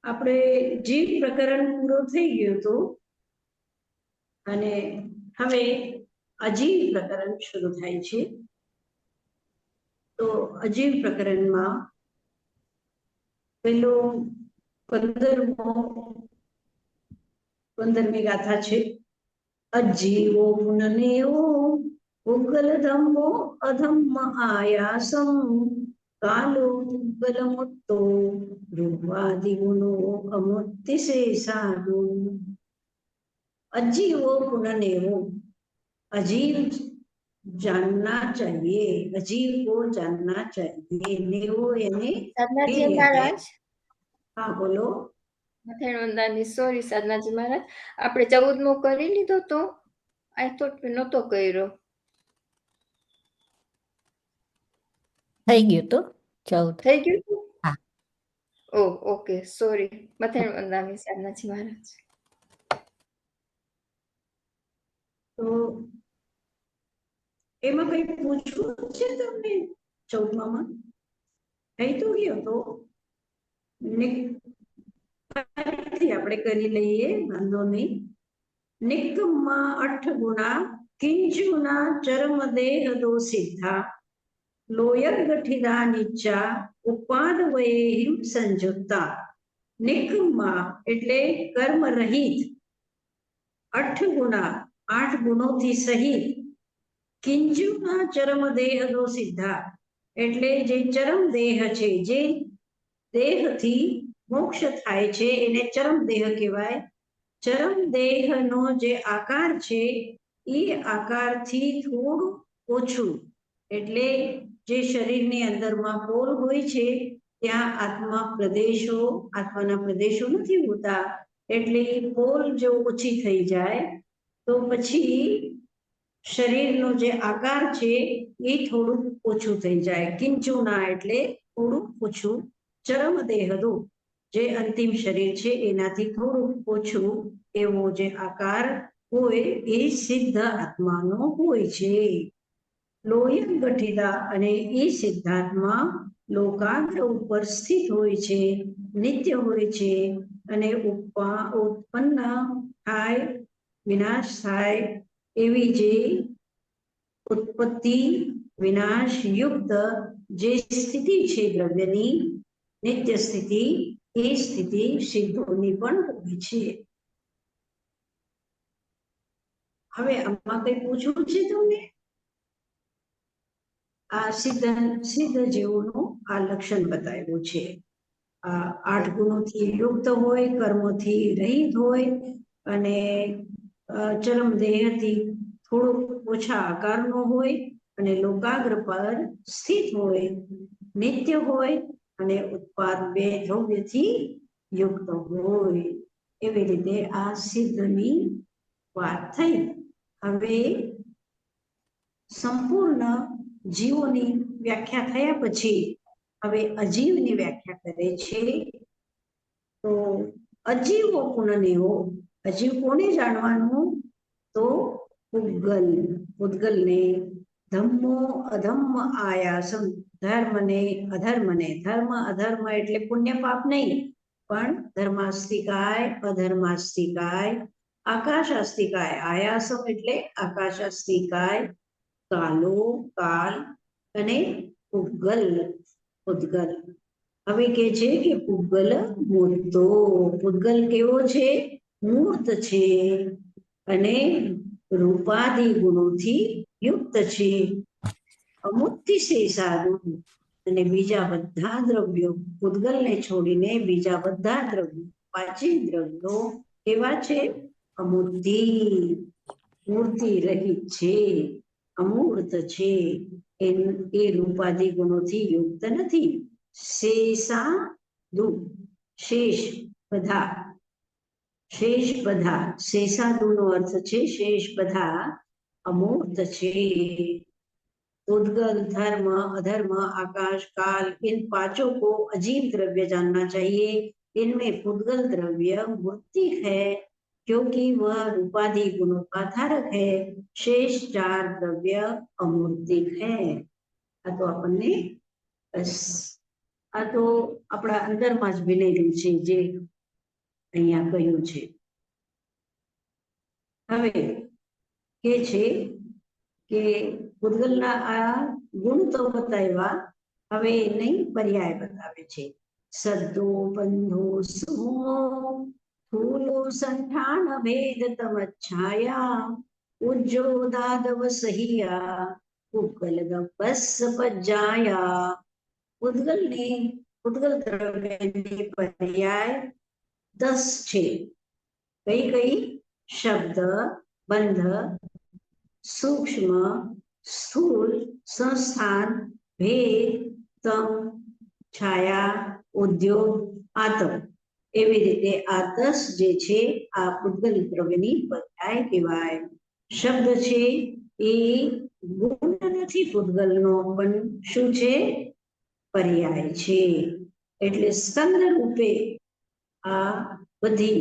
આપણે જીવ પ્રકરણ પૂરો થઈ ગયો હતો અને હવે અજીવ પ્રકરણ શરૂ થાય છે. તો અજીવ પ્રકરણમાં પેલો 15મી ગાથા છે. અજીવો પુનનેવો ઉગ્ગલ ધમ્મો અધમ્મ આયાસમ કાલો ઉગ્ગલમુત્તો રૂપાદિગુણો અમુત્તિશેષાદુ. अजीवो पुननेवो, अजीव जानना चाहिए, अजीव को जानना चाहिए. नेवो यानी साधनाजी महाराज. हाँ बोलो. સોરી સાધનાજી મહારાજ, આપણે 14મો કરી લીધો તો આઈ થોટ નહોતો કર્યો. થઈ ગયું તો 14 થઈ ગયું. હા. Okay sorry. મથેણ વંદાની સાધનાજી મહારાજ. તો એમાં કઈ પૂછવું છે તમને? 14માં થઈ તો ગયો તો આપણે કરી લઈએ, વાંધો નહીં. નિકમમાં 8 ગુણા કિંચુના ચરમદેહદો સિદ્ધા લોયર ગઠિદા નીચા ઉપાદ વયહિમ સંયુક્તા. નિકમમાં એટલે કર્મ રહિત, 8 ગુણા 8 ગુણોથી સહિત, કિંચુના ચરમદેહદો સિદ્ધા એટલે જે ચરમ દેહ છે, જે દેહથી મોક્ષ થાય છે એને ચરમ દેહ કહેવાય. ચરમ દેહનો જે આકાર છે એ આકારથી થોડું ઓછું, એટલે જે શરીરની અંદરમાં પોલ હોય છે ત્યાં આત્માના પ્રદેશો નથી હોતા, એટલે પોલ જો ઓછી થઈ જાય તો પછી શરીરનો જે આકાર છે એ થોડું ઓછું થઈ જાય. કિંચુના એટલે થોડું ઓછું. ચરમ દેહદો જે અંતિમ શરીર છે એનાથી થોડું ઓછું એવો જે આકાર હોય એ સિદ્ધ આત્માનો હોય છે. લોયન ગઠિદા અને એ સિદ્ધાત્મા લોકાગ્ર ઉપર સ્થિત હોય છે, નિત્ય હોય છે અને ઉત્પન્ન થાય, વિનાશ થાય એવી જે ઉત્પત્તિ વિનાશ યુક્ત જે સ્થિતિ છે દ્રવ્યની, નિત્ય સ્થિતિ, એ સ્થિતિ સિદ્ધોની પણ હોય છે. હવે આમાં કઈ પૂછવું છે તમને? આ સિદ્ધ જીવોનું આ લક્ષણ બતાવ્યું છે. આ 8 ગુણોથી યુક્ત હોય, કર્મોથી રહિત હોય અને ચરમ દેહથી થોડું ઓછા આકારનો હોય અને લોકાગ્ર પર સ્થિત હોય, નિત્ય હોય અને ઉત્પાદ 2 દ્રવ્યથી યુક્ત હોય. એવી રીતે આ સિદ્ધની વાત થઈ. હવે સંપૂર્ણ જીવોની વ્યાખ્યા થયા પછી હવે અજીવની વ્યાખ્યા કરે છે. તો અજીવો પુનનેવો, અજીવ કોને જાણવાનું? તો પૂતગલને. ધમ્મો અધમ્મ આયાસમ, ધર્મને અધર્મને. ધર્મ અધર્મ એટલે પુણ્ય પાપ નહીં, પણ ધર્માસ્તિકાય અધર્માસ્તિકાય, આકાશાસ્તિકાય. આયાસમ એટલે આકાશાસ્તિકાય, કાલો કાલ અને પૂતગલ. હવે કે છે કે પૂતગલ મૂર્તો. પૂતગલ કેવો છે? મૂર્ત છે અને રૂપાદિ ગુણોથી યુક્ત છે. અમુત્તિશેષાદુ અને બીજા બધા દ્રવ્યો, પૂતગલને છોડીને બીજા બધા દ્રવ્યો, 5 દ્રવ્યો કેવા છે? અમૂર્તિ, મૂર્તિ રહિત છે, અમૂર્ત છે. એ રૂપાદિ ગુણોથી યુક્ત નથી. શેષાદુ, શેષ બધા, શેષ બધા. શેષાદુનો અર્થ છે શેષ બધા અમૂર્ત છે. उद्गल, धर्म, अधर्म, आकाश, काल, इन 5 को अजीव द्रव्य जानना चाहिए. इनमें पुद्गल द्रव्य मूर्ति है क्योंकि वह रूपादि गुणों का धारक है. शेष 4 द्रव्य अमूर्तिक है. आ तो अपने आ तो अपना अंदर में ज विलेલું છે, જે અહીંયા કહ્યું છે. હવે કે છે કે પૂતગલના આ ગુણ તો બતાવ્યા, હવે નહીં પર્યાય બતાવે છે. સદ્દો બંધો સમૂહો ફૂલો સંઠાન ભેદ તમ છાયા ઉજ્જો દાદવ સહિયા પૂતગલ બસ પજાયા. પૂતગલ દ્રવ્યની પર્યાય 10 છે. કઈ કઈ? શબ્દ, બંધ, સૂક્ષ્મ, સ્થૂલ, સંસ્થાન, ભેદ, તમ, છાયા, ઉદ્યોગ, આતમ. એવી રીતે આ 10 જે છે આ પૂતગલ દ્રવ્યની પર્યાય કહેવાય. શબ્દ છે એ ગુણ નથી પૂતગલનો, પણ શું છે? પર્યાય છે. એટલે સ્કંદ રૂપે આ બધી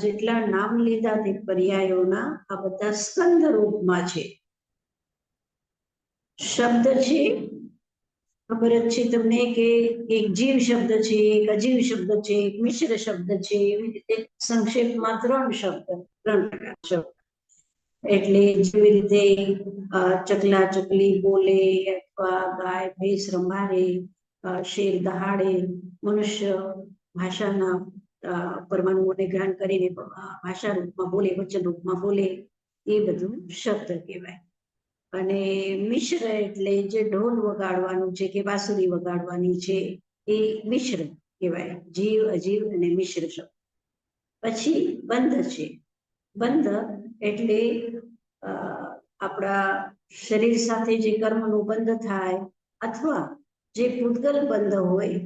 જેટલા નામ લીધા તે પર્યાયોના આ બધા સ્કંદ રૂપમાં છે. શબ્દ છે, ખબર જ છે તમને કે એક જીવ શબ્દ છે, એક અજીવ શબ્દ છે, એક મિશ્ર શબ્દ છે. એવી રીતે સંક્ષેપમાં 3 શબ્દ, 3 પ્રકાર શબ્દ. એટલે જેવી રીતે ચકલા ચકલી બોલે, અથવા ગાય ભેંસ રમાડે, શેર દહાડે, મનુષ્ય ભાષાના પરમાણુઓને ગ્રહણ કરીને ભાષા રૂપમાં બોલે, વચન રૂપમાં બોલે, એ બધું શબ્દ કહેવાય. અને મિશ્ર એટલે જે ઢોલ વગાડવાનું છે કે બાંસુરી વગાડવાની છે એ મિશ્ર કહેવાય. જીવ, અજીવ અને મિશ્ર શબ્દ. પછી બંધ છે. બંધ એટલે આપણા શરીર સાથે જે કર્મનું બંધ થાય, અથવા જે પૂતગલ બંધ હોય.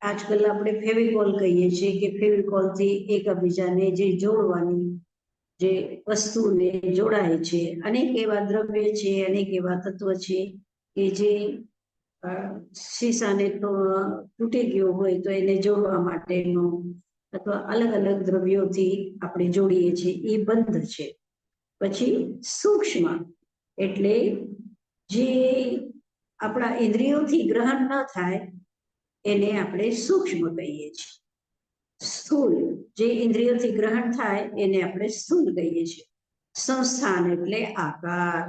આજકાલ આપણે ફેવિકોલ કહીએ છીએ કે ફેવિકોલથી એકબીજાને જે જોડવાની જે વસ્તુને જોડાય છે. અનેક એવા દ્રવ્ય છે, અનેક એવા તત્વ છે કે જે શીશાને તૂટી ગયો હોય તો એને જોડવા માટેનો, અથવા અલગ અલગ દ્રવ્યોથી આપણે જોડીએ છીએ, એ બંધ છે. પછી સૂક્ષ્મ એટલે જે આપણા ઇન્દ્રિયોથી ગ્રહણ ન થાય એને આપણે સૂક્ષ્મ કહીએ છીએ. સ્થૂળ જે ઇન્દ્રિયોથી ગ્રહણ થાય એને આપણે સ્થૂળ કહીએ છીએ. સંસ્થાન એટલે આકાર,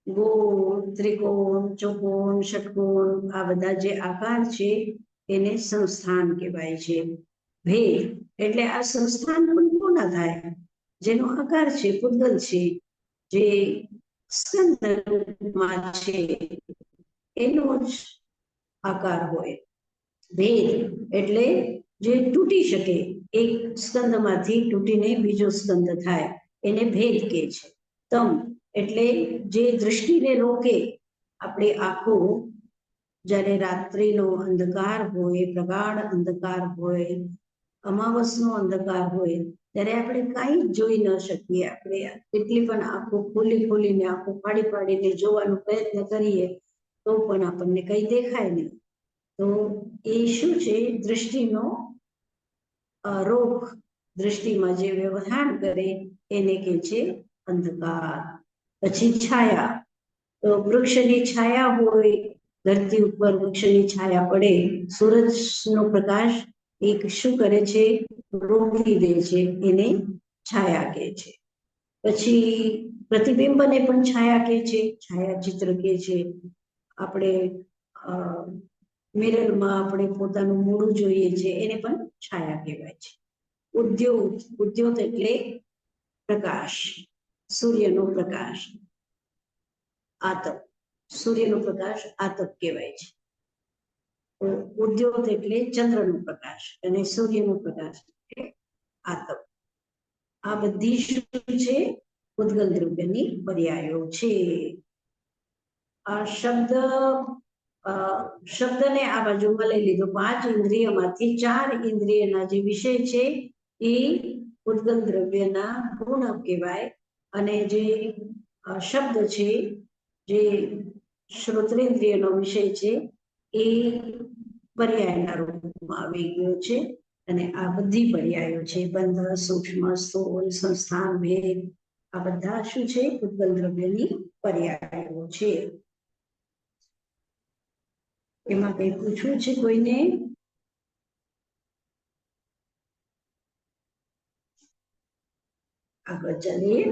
ગોળ, ત્રિકોણ, ચોકોણ, ષટકોણ, આ બધા જે આકાર છે એને સંસ્થાન કહેવાય છે. ભેદ એટલે આ સંસ્થાન પણ કોના થાય? જેનો આકાર છે, પૂતગલ છે, જે સ્કંદમાં છે એનો જ આકાર હોય. ભેદ એટલે જે તૂટી શકે, એક સ્કંદમાંથી તૂટીને બીજો સ્કંદ થાય એને ભેદ કહે છે. તમ એટલે જે દૃષ્ટિને રોકે. આપણે આંખો જ્યારે રાત્રિનો અંધકાર હોય, પ્રગાઢ અંધકાર હોય, અમાવસનો અંધકાર હોય, ત્યારે આપણે કાંઈ જોઈ ન શકીએ. આપણે કેટલી પણ આંખો ખોલીને આંખો પાડીને જોવાનો પ્રયત્ન કરીએ તો પણ આપણને કંઈ દેખાય નહીં. તો એ શું છે? દૃષ્ટિનો રોગ, દૃષ્ટિમાં જે વ્યવધાન કરે એને કહે છે અંધકાર. પછી છાયા, તો વૃક્ષની છાયા હોય, ધરતી ઉપર વૃક્ષની છાયા પડે, સૂરજનો પ્રકાશ એક શું કરે છે? રોકી દે છે, એને છાયા કહે છે. પછી પ્રતિબિંબને પણ છાયા કહે છે, છાયાચિત્ર કહે છે. આપણે મિરરમાં આપણે પોતાનું મોઢું જોઈએ છે એને પણ છાયા કહેવાય છે. ઉદ્યોત એટલે પ્રકાશ, સૂર્યનો પ્રકાશ. આતપ, સૂર્યનો પ્રકાશ આતપ કહેવાય છે. ઉદ્યોત એટલે ચંદ્રનો પ્રકાશ અને સૂર્યનો પ્રકાશ એટલે આતપ. આ બધી શું છે? પૂતગલ દ્રવ્યની પર્યાયો છે. આ શબ્દને આ બાજુમાં લઈ લીધો. 5 ઇન્દ્રિયમાંથી 4 ઇન્દ્રિયના જે વિષય છે એ પૂતગલ દ્રવ્યના ગુણ કહેવાય. અને જે શબ્દ છે, જે શ્રોત્રેન્દ્રિયનો વિષય છે, એ પર્યાયના રૂપમાં આવી ગયો છે. અને આ બધી પર્યાયો છે, બંધ, સૂક્ષ્મ, સ્થૂળ, સંસ્થાન, ભેદ, આ બધા શું છે? પૂતગલ દ્રવ્યની પર્યાયો છે. એમાં કઈ પૂછવું છે કોઈને? આગળ ચાલીએ.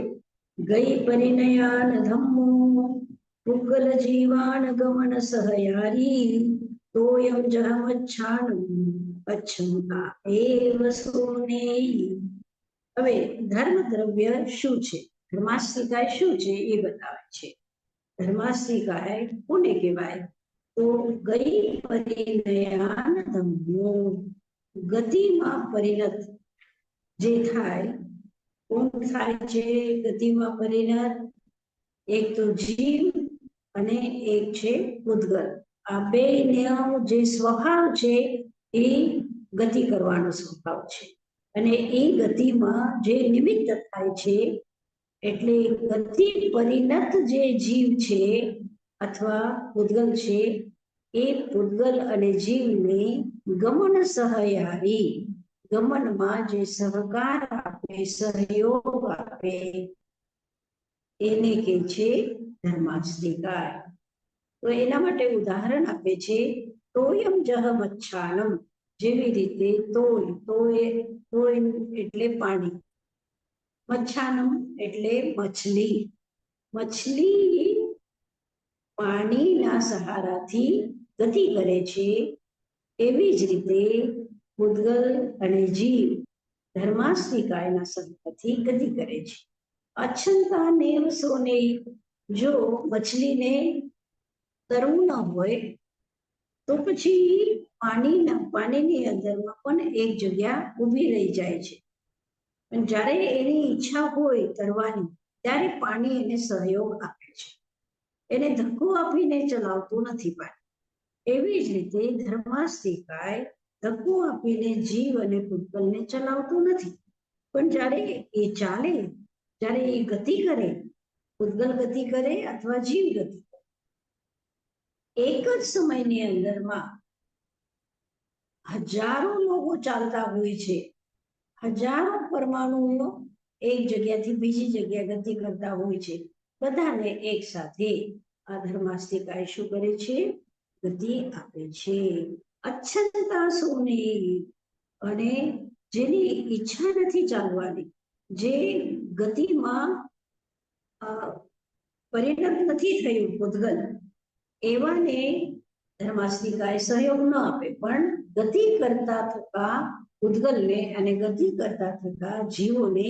ગઈ પરિણયાન ધમ્મો પુગલ જીવાન ગમન સહયારી તોયમ જહમચ્છાનમ અચ્છંતા એવ સોનેયી. હવે ધર્મ દ્રવ્ય શું છે, ધર્માસ્તિકાય શું છે એ બતાવે છે. ધર્માસ્તિકાય કોને કહેવાય? તો ગઈ પરિણયાન ધમ્મો, ગતિમાં પરિણત જે થાય, કોણ થાય છે ગતિમાં પરિણત? એક તો જીવ અને એક છે પૂતગલ. આ બેયનો જે સ્વભાવ છે એ ગતિ કરવાનો સ્વભાવ છે, અને એ ગતિમાં જે નિમિત્ત થાય છે, એટલે ગતિ પરિણત જે જીવ છે અથવા પૂતગલ છે, એ પૂતગલ અને જીવને ગમન સહયારી, ગમનમાં જે સહકાર આપે, સહયોગ આપે, એને કહે છે ધર્માસ્તિકાય. તો એના માટે ઉદાહરણ આપે છે, તોયમ જહમચ્છાનમ, જેવી રીતે તોય એટલે પાણી, મચ્છાનમ એટલે મછલી. મછલી પાણીના સહારાથી ગતિ કરે છે, એવી જ રીતે પૂતગલ અને જીવ ધર્માસ્તિકાયના સહારાથી ગતિ કરે છે. અચ્છંતા નેવ સોનેયી, જો મછલીને તરવું ન હોય તો પછી પાણીની અંદરમાં પણ એક જગ્યા ઊભી રહી જાય છે, પણ જ્યારે એની ઈચ્છા હોય તરવાની, ત્યારે પાણી એને સહયોગ આપે છે, એને ધક્કો આપીને ચલાવતું નથી પાણી. એવી જ રીતે ધર્માસ્તિકાય ધક્કો આપીને જીવ અને પૂતગલને ચલાવતું નથી, પણ જ્યારે એ ચાલે, જ્યારે એ ગતિ કરે, પૂતગલ ગતિ કરે અથવા જીવ ગતિ કરે, એક જ સમયની અંદરમાં હજારો લોકો ચાલતા હોય છે, હજારો પરમાણુઓ એક જગ્યાથી બીજી જગ્યા ગતિ કરતા હોય છે, બધાને એક સાથે આ ધર્માસ્તિકાય શું કરે છે? ગતિ આપે છે. અચ્છંતા સોનેયી, અને જેની ઈચ્છા નથી ચાલવાની, જે ગતિમાં પરિણત નથી થયું પૂતગલ, એવાને ધર્માસ્તિકાય સહયોગ ન આપે, પણ ગતિ કરતા થતા પૂતગલને અને ગતિ કરતા થતા જીવોને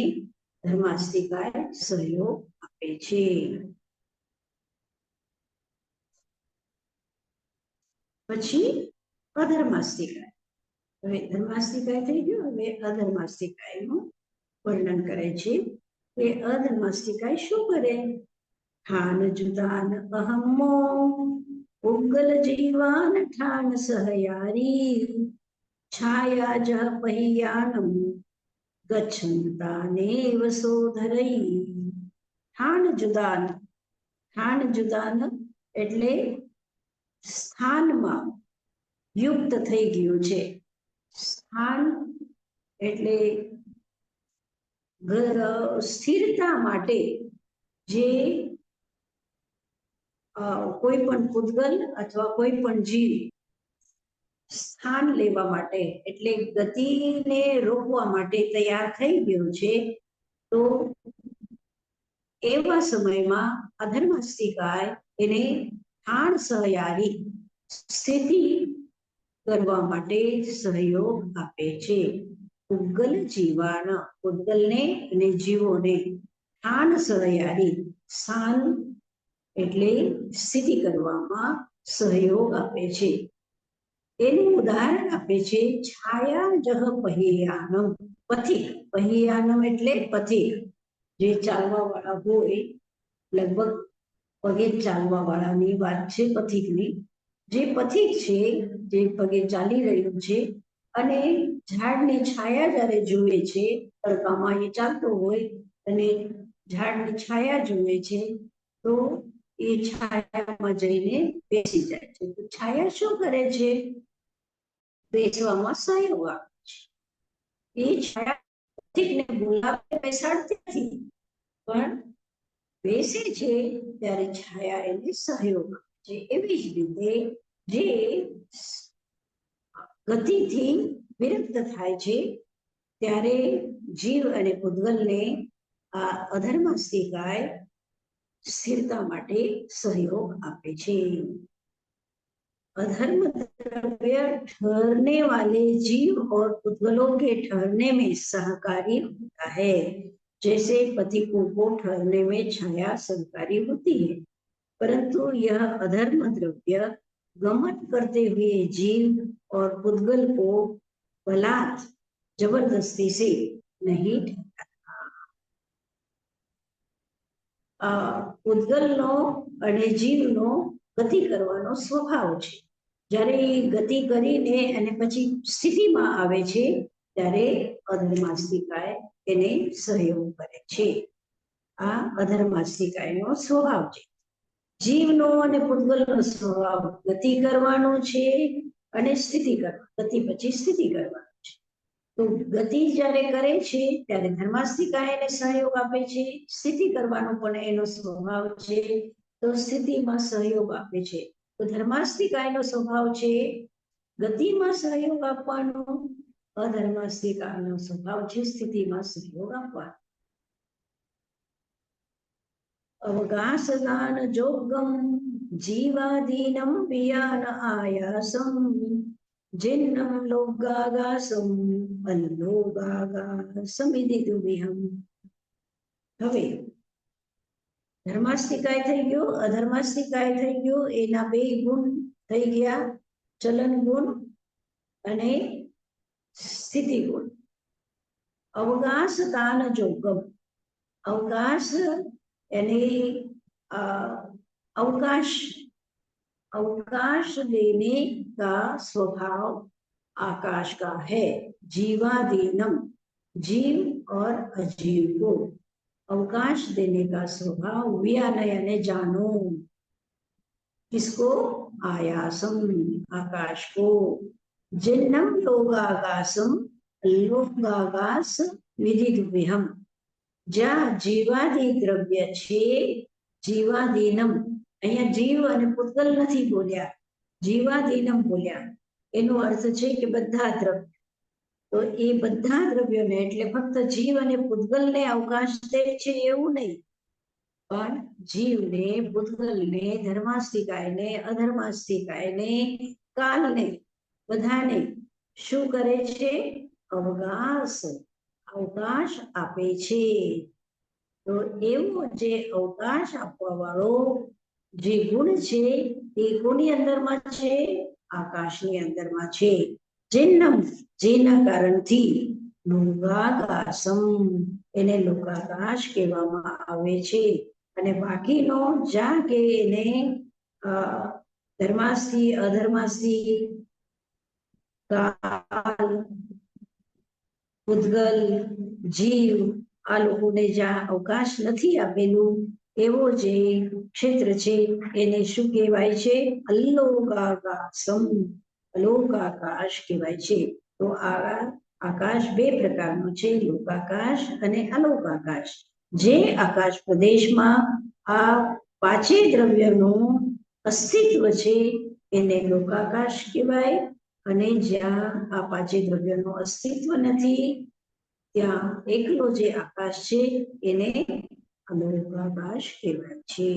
ધર્માસ્તિકાય સહયોગ આપે છે. પછી અધર્માસ્તિકાય. હવે ધર્માસ્તિકાય થઈ ગયું, હવે અધર્માસ્તિકાયનું વર્ણન કરે છે. એ અધર્માસ્તિકાય શું કરે? ઠાન જુદાન અહમ્મો પુગલ જીવાન ઠાન સહયારી છાયા જ પહિયાનમ ગચ્છંતાનેવ સોધરૈ. ઠાન જુદાન એટલે સ્થાનમાં યુક્ત થઈ ગયું છે. સ્થાન એટલે સ્થિરતા માટે જે કોઈ પણ પૂતગલ અથવા કોઈ પણ જીવ સ્થાન લેવા માટે, એટલે ગતિને રોકવા માટે તૈયાર થઈ ગયો છે, તો એવા સમયમાં અધર્માસ્તિકાય એને ઠાણ સહયારી, સ્થિતિ કરવા માટે સહયોગ આપે છે. પૂતગલ જીવાન, પૂતગલને અને જીવોને, ઠાણ સહયારી, સ્થાન એટલે સ્થિતિ કરવામાં સહયોગ આપે છે. એનું ઉદાહરણ આપે છે છાયા જહ પહિયાનમ, પથિક. પહિયાનમ એટલે પથિક, જે ચાલવા વાળા હોય, લગભગ પગે ચાલવા વાળાની વાત છે પથિકની. જે પથિક છે, જે પગે ચાલી રહ્યું છે, અને ઝાડની છાયા જ્યારે જુએ છે, તડકામાં એ ચાલતો હોય અને ઝાડની છાયા જુએ છે, તો એ છાયામાં જઈને બેસી જાય છે. તો છાયા શું કરે છે? બેસવામાં સહયોગ આપે છે. એ છાયા પથિકને બોલાવે, બેસાડતી નથી, પણ બેસે છે ત્યારે છાયા એને સહયોગ આપે છે. એવી જ રીતે જે ગતિથી વિરક્ત થાય છે, ત્યારે જીવ અને પૂતગલને આ અધર્માસ્તિકાય સ્થિરતા માટે સહयोग આપે છે। अधर्म द्रव्य ठहरने वाले जीव और पुद्गलों के ठहरने में सहकारी होता है। जैसे पथिकों को ठहरने में छाया सहकारी होती है, परंतु यह अधर्म द्रव्य गमन करते हुए जीव और पुद्गल को बलात् जबरदस्ती से नहीं ठहराता। पुद्गलनो अने जीवनो गति करवानो स्वभाव छे। જ્યારે ગતિ કરીને અને પછી સ્થિતિમાં આવે છે ત્યારે અધર્માસ્તિકાય એને સહયોગ કરે છે। આ અધર્માસ્તિકાયનો સ્વભાવ છે। જીવનો અને પુદ્ગલનો સ્વભાવ ગતિ કરવાનો છે અને સ્થિતિ કરવાનો, ગતિ પછી સ્થિતિ કરવાનો છે। તો ગતિ જ્યારે કરે છે ત્યારે ધર્માસ્તિકાય એને સહયોગ આપે છે, સ્થિતિ કરવાનો પણ એનો સ્વભાવ છે તો સ્થિતિમાં સહયોગ આપે છે। તો ધર્માસ્તિકાયનો સ્વભાવ છે ગતિમાં સહયોગ આપવાનો, અધર્માસ્તિકાયનો સ્વભાવ છે સ્થિતિમાં સહયોગ આપવાનો। અવગાસદાન જોગમ જીવાદીનમ વિયાન આયાસમ જિન્નમ લોગાગાસમ અલ્લોગાગાસમિદિદુમિહમ। હવે ધર્માસ્તિકાય થઈ ગયો, અધર્માસ્તિકાય થઈ ગયો, એના બે ગુણ થઈ ગયા, ચલન ગુણ અને સ્થિતિ ગુણ। અવકાશ દાન જોગમ, अवकाश यानी अवकाश अवकाश देने का स्वभाव आकाश का है। जीवादीनम, जीव और अजीव को अवकाश देने का स्वभाव वियानय ने जानो। किसको? आयासम, आकाश को। जिन्नम लोगागासम, लोगागास विदिदुमिहम। ज्या जीवादि द्रव्य छे, जीवादीनम, अहींया जीव अने पुद्गल नथी बोल्या, जीवादीनम बोल्या। एनो अर्थ छे के बधा द्रव्य। तो ए बधा द्रव्योने एटले फक्त जीव अने पुद्गलने अवकाश दे छे एवुं नहीं, पण जीवने, पुद्गलने, धर्मास्तिकायने, अधर्मास्तिकायने, कालने, बधाने शुं करे छे? अवकाश, अवकाश आपे छे। तो एवो जे अवकाश आपवा वाळो जे गुण छे ए कोनी अंदरमां छे? आकाशनी अंदरमां छे। जिन्नम, जेना कारणथी लोगागासम, एने लोगाकाश कहेवामां आवे छे। अने बाकीनो ज्या के एने धर्मास्थी, अधर्मास्थी, काल, पुद्गल, जीव आ लोकोने ज्या अवकाश नथी आपेલું एवो जे क्षेत्र छे एने शुं कहेवाय छे? अल्लोगागासम, अलोकाकाश कहेवाय छे। तो आ आकाश बे प्रकारनो छे, लोकाकाश अने अलोकाकाश। जे आकाश प्रदेशमां आ पांचे द्रव्यનું अस्तित्व छे એને लोकाकाश कहेवाय, अने ज्यां आ पांचे द्रव्यનું अस्तित्व नथी त्यां एकलो जे आकाश छे एने अलोकाकाश कहेवाय छे।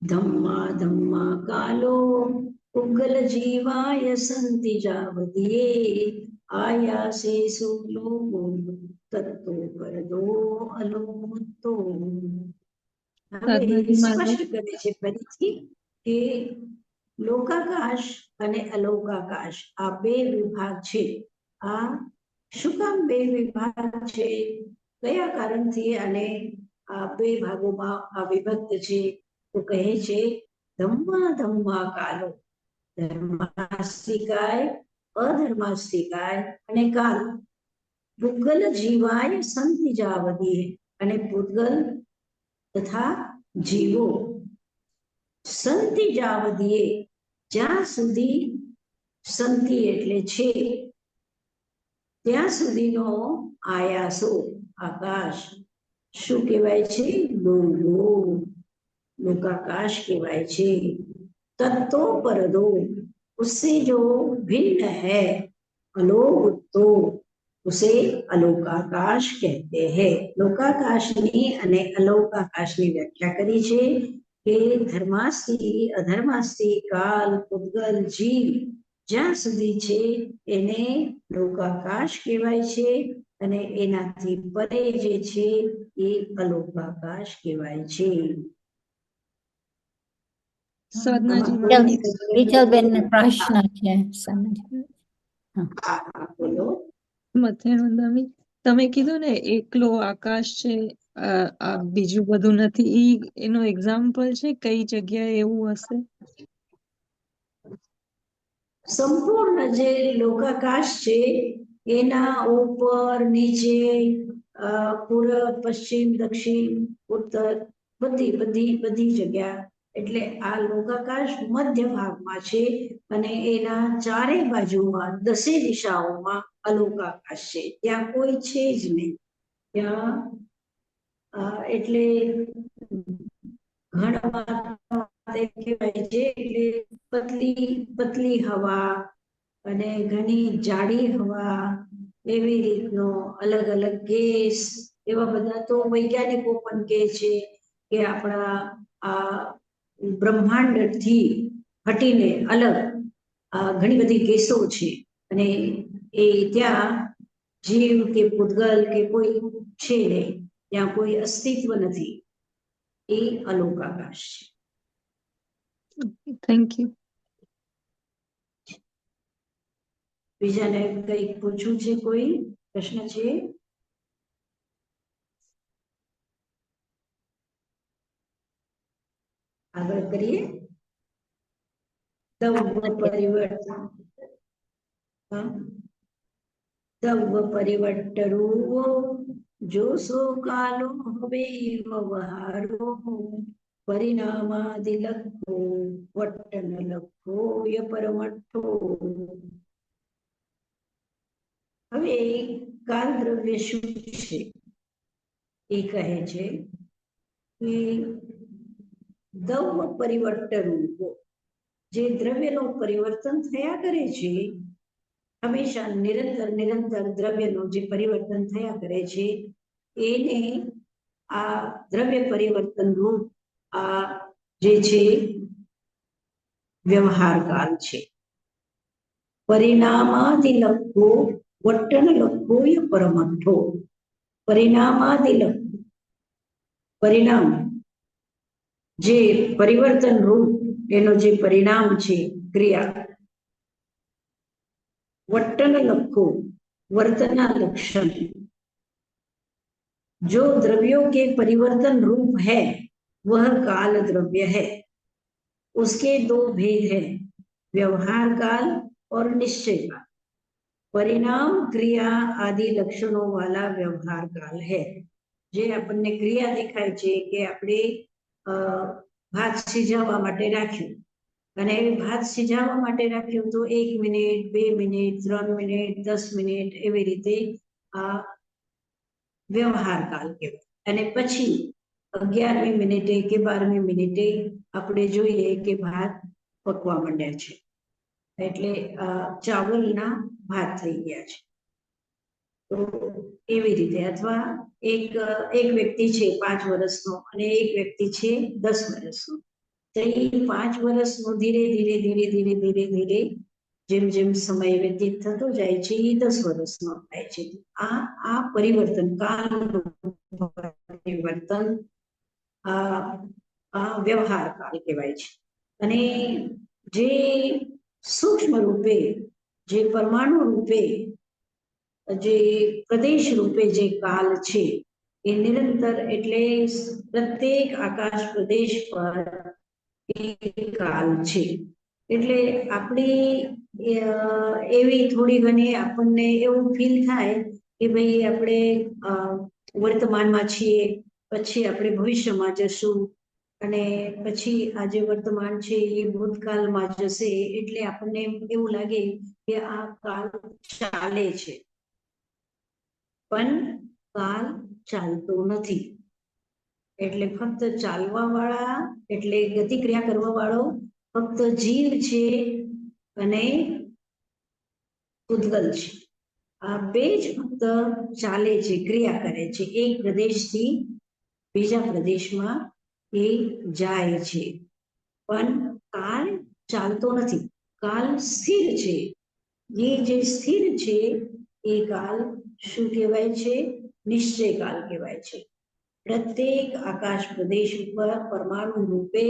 धम्मा धम्मा कालो पुद्गल जीवाय सन्ति जावदिये आयासेषु लोको तत्तो परदो अलोमुत्तो। હવે સ્પષ્ટ કરે છે ફરીથી કે લોકાકાશ અને અલોકાકાશ આ બે વિભાગ છે। આ શું કામ બે વિભાગ છે? કયા કારણથી આને આ બે ભાગોમાં આ વિભક્ત છે? તો કહે છે ધમ્મા ધમ્મા કાલો, ધર્માસ્તિકાય, અધર્માસ્તિકાય અને કાલ, પુદ્ગલ જીવાય સંતિ જાવદીએ, અને પુદ્ગલ तथा जीवो संति जावदीए, ज्यां सुधी संति एटले छे त्यां सुधीनो आयासो, आकाश शुं कहेवाय छे? लोको, लोकाकाश कहेवाय छे। तत्तो परदो, उससे जो भिन्न है अलोक, तो उसे अलोकाकाश कहते हैं। लोकाकाशनी અને અલોકાકાશની વ્યાખ્યા કરી છે કે ધર્માસ્તી અધર્માસ્તી કાલ પૂતગલ જીવ જ્યાં સુધી છે એને લોકાકાશ કહેવાય છે અને એનાથી પરે જે છે એ અલોકાકાશ કહેવાય છે. સાધનાજી આમાં મારી કોઈ વિઠ્ઠલબેનને પ્રશ્ન છે સમજ. હા, હા, બોલો. મથેણુંદામી તમે કીધું ને એકલો આકાશ છે, આ બીજું બધું નથી, એનો એક્ઝામ્પલ છે કઈ જગ્યાએ એવું હશે? સંપૂર્ણ જે લોકાકાશ છે એના ઉપર નીચે પૂર્વ પશ્ચિમ દક્ષિણ ઉત્તર બધી બધી બધી જગ્યા, એટલે આ લોકાકાશ મધ્ય ભાગમાં છે અને એના ચારે બાજુમાં 10 દિશાઓમાં અલોકાકાશ છે, ત્યાં કોઈ છે જ નહીં. ત્યાં એટલે ઘણા કહેવાય છે એટલે પતલી પતલી હવા અને ઘણી જાડી હવા, એવી રીતનો અલગ અલગ ગેસ, એવા બધા તો વૈજ્ઞાનિકો પણ કહે છે કે આપણા આ બ્રહ્માંડથી હટીને અલગ ઘણી બધી ગેસો છે અને એ ત્યાં જીવ કે પૂતગલ કે કોઈ છે નહીં, ત્યાં કોઈ અસ્તિત્વ નથી. એ અલોકાકાશ છે. Thank you. બીજાને કંઈક પૂછવું છે? કોઈ પ્રશ્ન છે? આગળ કરીએ. દૈવ પરિવર્તન, દૈવ પરિવર્તરૂપો જો સો કાલો હવે વ્યવહારો પરિણામાદિ લખો વટ્ટન લખો ય પરમઠ્ઠો. હવે કાલ દ્રવ્ય શું છે એ કહે છે કે દૈવ પરિવર્તન રૂપો, જે દ્રવ્યનું પરિવર્તન થયા કરે છે, હંમેશા નિરંતર નિરંતર દ્રવ્યનું જે પરિવર્તન થયા કરે છે એને આ દ્રવ્ય પરિવર્તન રૂપ આ જે છે વ્યવહાર કાલ છે. પરિણામાદિ લખો વટ્ટન લખો ય પરમઠ્ઠો. પરિણામાદિ લખો, પરિણામ જે પરિવર્તન રૂપ એનો જે પરિણામ છે ક્રિયા. वट्टन लखो वर्तना लक्षण, जो द्रव्यों के परिवर्तन रूप है वह काल द्रव्य है. उसके दो भेद हैं, व्यवहार काल और निश्चय काल. परिणाम क्रिया आदि लक्षणों वाला व्यवहार काल है. જે આપણને ક્રિયા દેખાય છે કે આપણે ભાત સિજાવવા માટે રાખ્યું અને ભાત સિજાવવા માટે રાખ્યું તો 1 મિનિટ 2 મિનિટ 3 મિનિટ 10 મિનિટ એવી રીતે આ વ્યવહાર કાલ કહેવાય. અને પછી 11મી મિનિટે કે 12મી મિનિટે આપણે જોઈએ કે ભાત પકવા માંડ્યા છે, એટલે ચાવલના ભાત થઈ ગયા છે. તો એવી રીતે, અથવા એક વ્યક્તિ છે 5 વર્ષનો અને એક વ્યક્તિ છે 10 વર્ષનો, તો એ 5 વર્ષનો ધીરે ધીરે ધીરે ધીરે ધીરે ધીરે જેમ જેમ સમય વ્યતીત થતો જાય છે એ 10 વર્ષનો થાય છે. આ પરિવર્તન કાલ પરિવર્તન આ વ્યવહાર કાળ કહેવાય છે. અને જે સૂક્ષ્મ રૂપે, જે પરમાણુ રૂપે, જે પ્રદેશ રૂપે જે કાલ છે એ નિરંતર, એટલે પ્રત્યેક આકાશ પ્રદેશ પર એ કાલ છે. એટલે આપણી એવી થોડી ઘણી આપણને એવું ફીલ થાય કે ભાઈ આપણે વર્તમાનમાં છીએ, પછી આપણે ભવિષ્યમાં જશું અને પછી આ જે વર્તમાન છે એ ભૂતકાળમાં જશે, એટલે આપણને એવું લાગે કે આ કાળ ચાલે છે. પણ કાળ ચાલતો નથી. એટલે ફક્ત ચાલવા વાળા, એટલે ગતિક્રિયા કરવા વાળો ફક્ત જીવ છે અને ઉદ્ગલ છે. આ બે જ ફક્ત ચાલે છે, ક્રિયા કરે છે. એક પ્રદેશથી બીજા પ્રદેશમાં એ જાય છે, પણ કાળ ચાલતો નથી. કાળ સ્થિર છે. એ જે સ્થિર છે એ કાળ શું કહેવાય છે? નિશ્ચય કાળ કહેવાય છે. પ્રત્યેક આકાશ પ્રદેશ ઉપર પરમાણુ રૂપે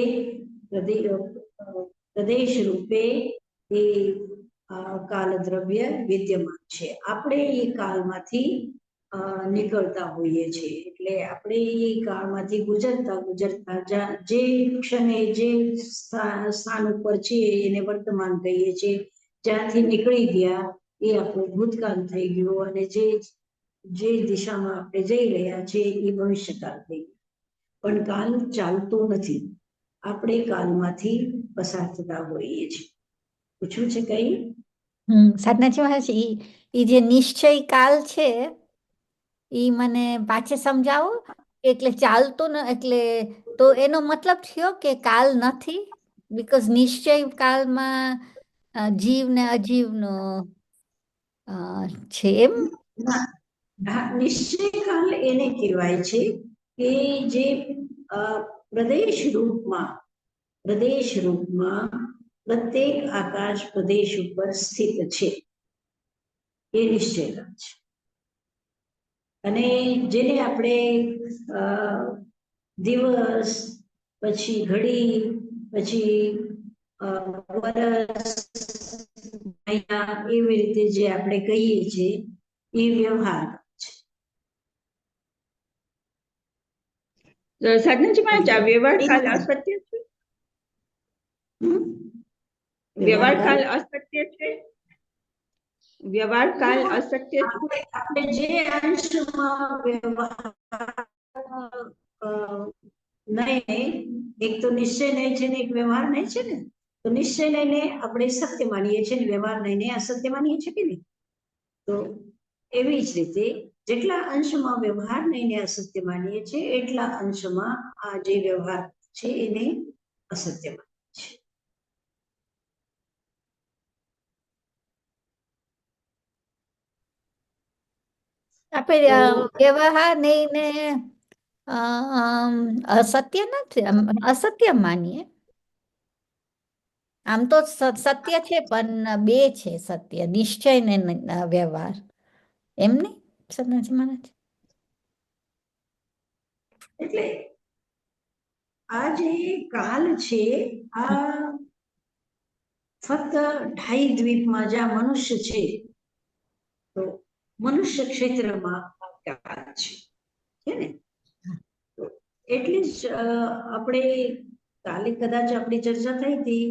પ્રદેશ રૂપે એ કાલ દ્રવ્ય વિદ્યમાન છે. આપણે એ કાળમાંથી નીકળતા હોઈએ છીએ. એટલે આપણે એ કાળમાંથી ગુજરતા ગુજરતા જે ક્ષણે જે સ્થાન ઉપર છીએ એને વર્તમાન કહીએ છીએ. જ્યાંથી નીકળી ગયા એ આપણું ભૂતકાળ થઈ ગયું, અને જે દિશામાં આપણે જઈ રહ્યા છીએ એ ભવિષ્યકાળ થઈ ગયું. પણ કાળ ચાલતો નથી. આપણે કાળમાંથી પસાર થતા હોઈએ છીએ. પૂછવું છે કઈ? સાધનાજી મહારાજ, ઈ જે નિશ્ચય કાલ છે ઈ મને પાછે સમજાવો. એટલે ચાલતો ન, એટલે તો એનો મતલબ થયો કે કાલ નથી, બીકોઝ નિશ્ચય કાલમાં જીવ ને અજીવનો છે એમ. નિશ્ચય કાળ એને કહેવાય છે કે જે પ્રદેશ રૂપમાં પ્રત્યેક આકાશ પ્રદેશ ઉપર સ્થિત છે એ નિશ્ચય કાળ છે. અને જેને આપણે દિવસ, પછી ઘડી, પછી વર્ષ, મહિના, એવી રીતે જે આપણે કહીએ છીએ એ વ્યવહાર છે. સાધનાજી મહારાજ, આ વ્યવહાર કાલ અસત્ય છે? વ્યવહાર કાલ અસત્ય છે? વ્યવહાર કાલ અસત્ય છે? આપણે જે અંશમાં વ્યવહાર નહીં, એક તો નિશ્ચય નહીં છે ને એક વ્યવહાર નહીં છે ને, તો નિશ્ચય લઈને આપણે સત્ય માનીએ છીએ ને વ્યવહાર લઈને અસત્ય માનીએ છીએ કે નહીં. તો એવી જ રીતે જેટલા અંશમાં વ્યવહાર લઈને અસત્ય માનીએ છીએ એટલા અંશમાં આ જે વ્યવહાર છે એને અસત્ય માનીએ છીએ. આપણે વ્યવહાર નહીં ને અસત્ય નથી, અસત્ય માનીએ. આમ તો સત્ય છે, પણ બે છે સત્ય, નિશ્ચય ને વ્યવહાર, એમ નહીં સાધનાજી મહારાજ? એટલે આ જે કાલ છે આ ફક્ત ઢાઈ દ્વીપમાં જ્યાં મનુષ્ય છે તો મનુષ્ય ક્ષેત્રમાં કાળ છે ને. એટલે જ આપણે કાલે કદાચ આપણી ચર્ચા થઈ હતી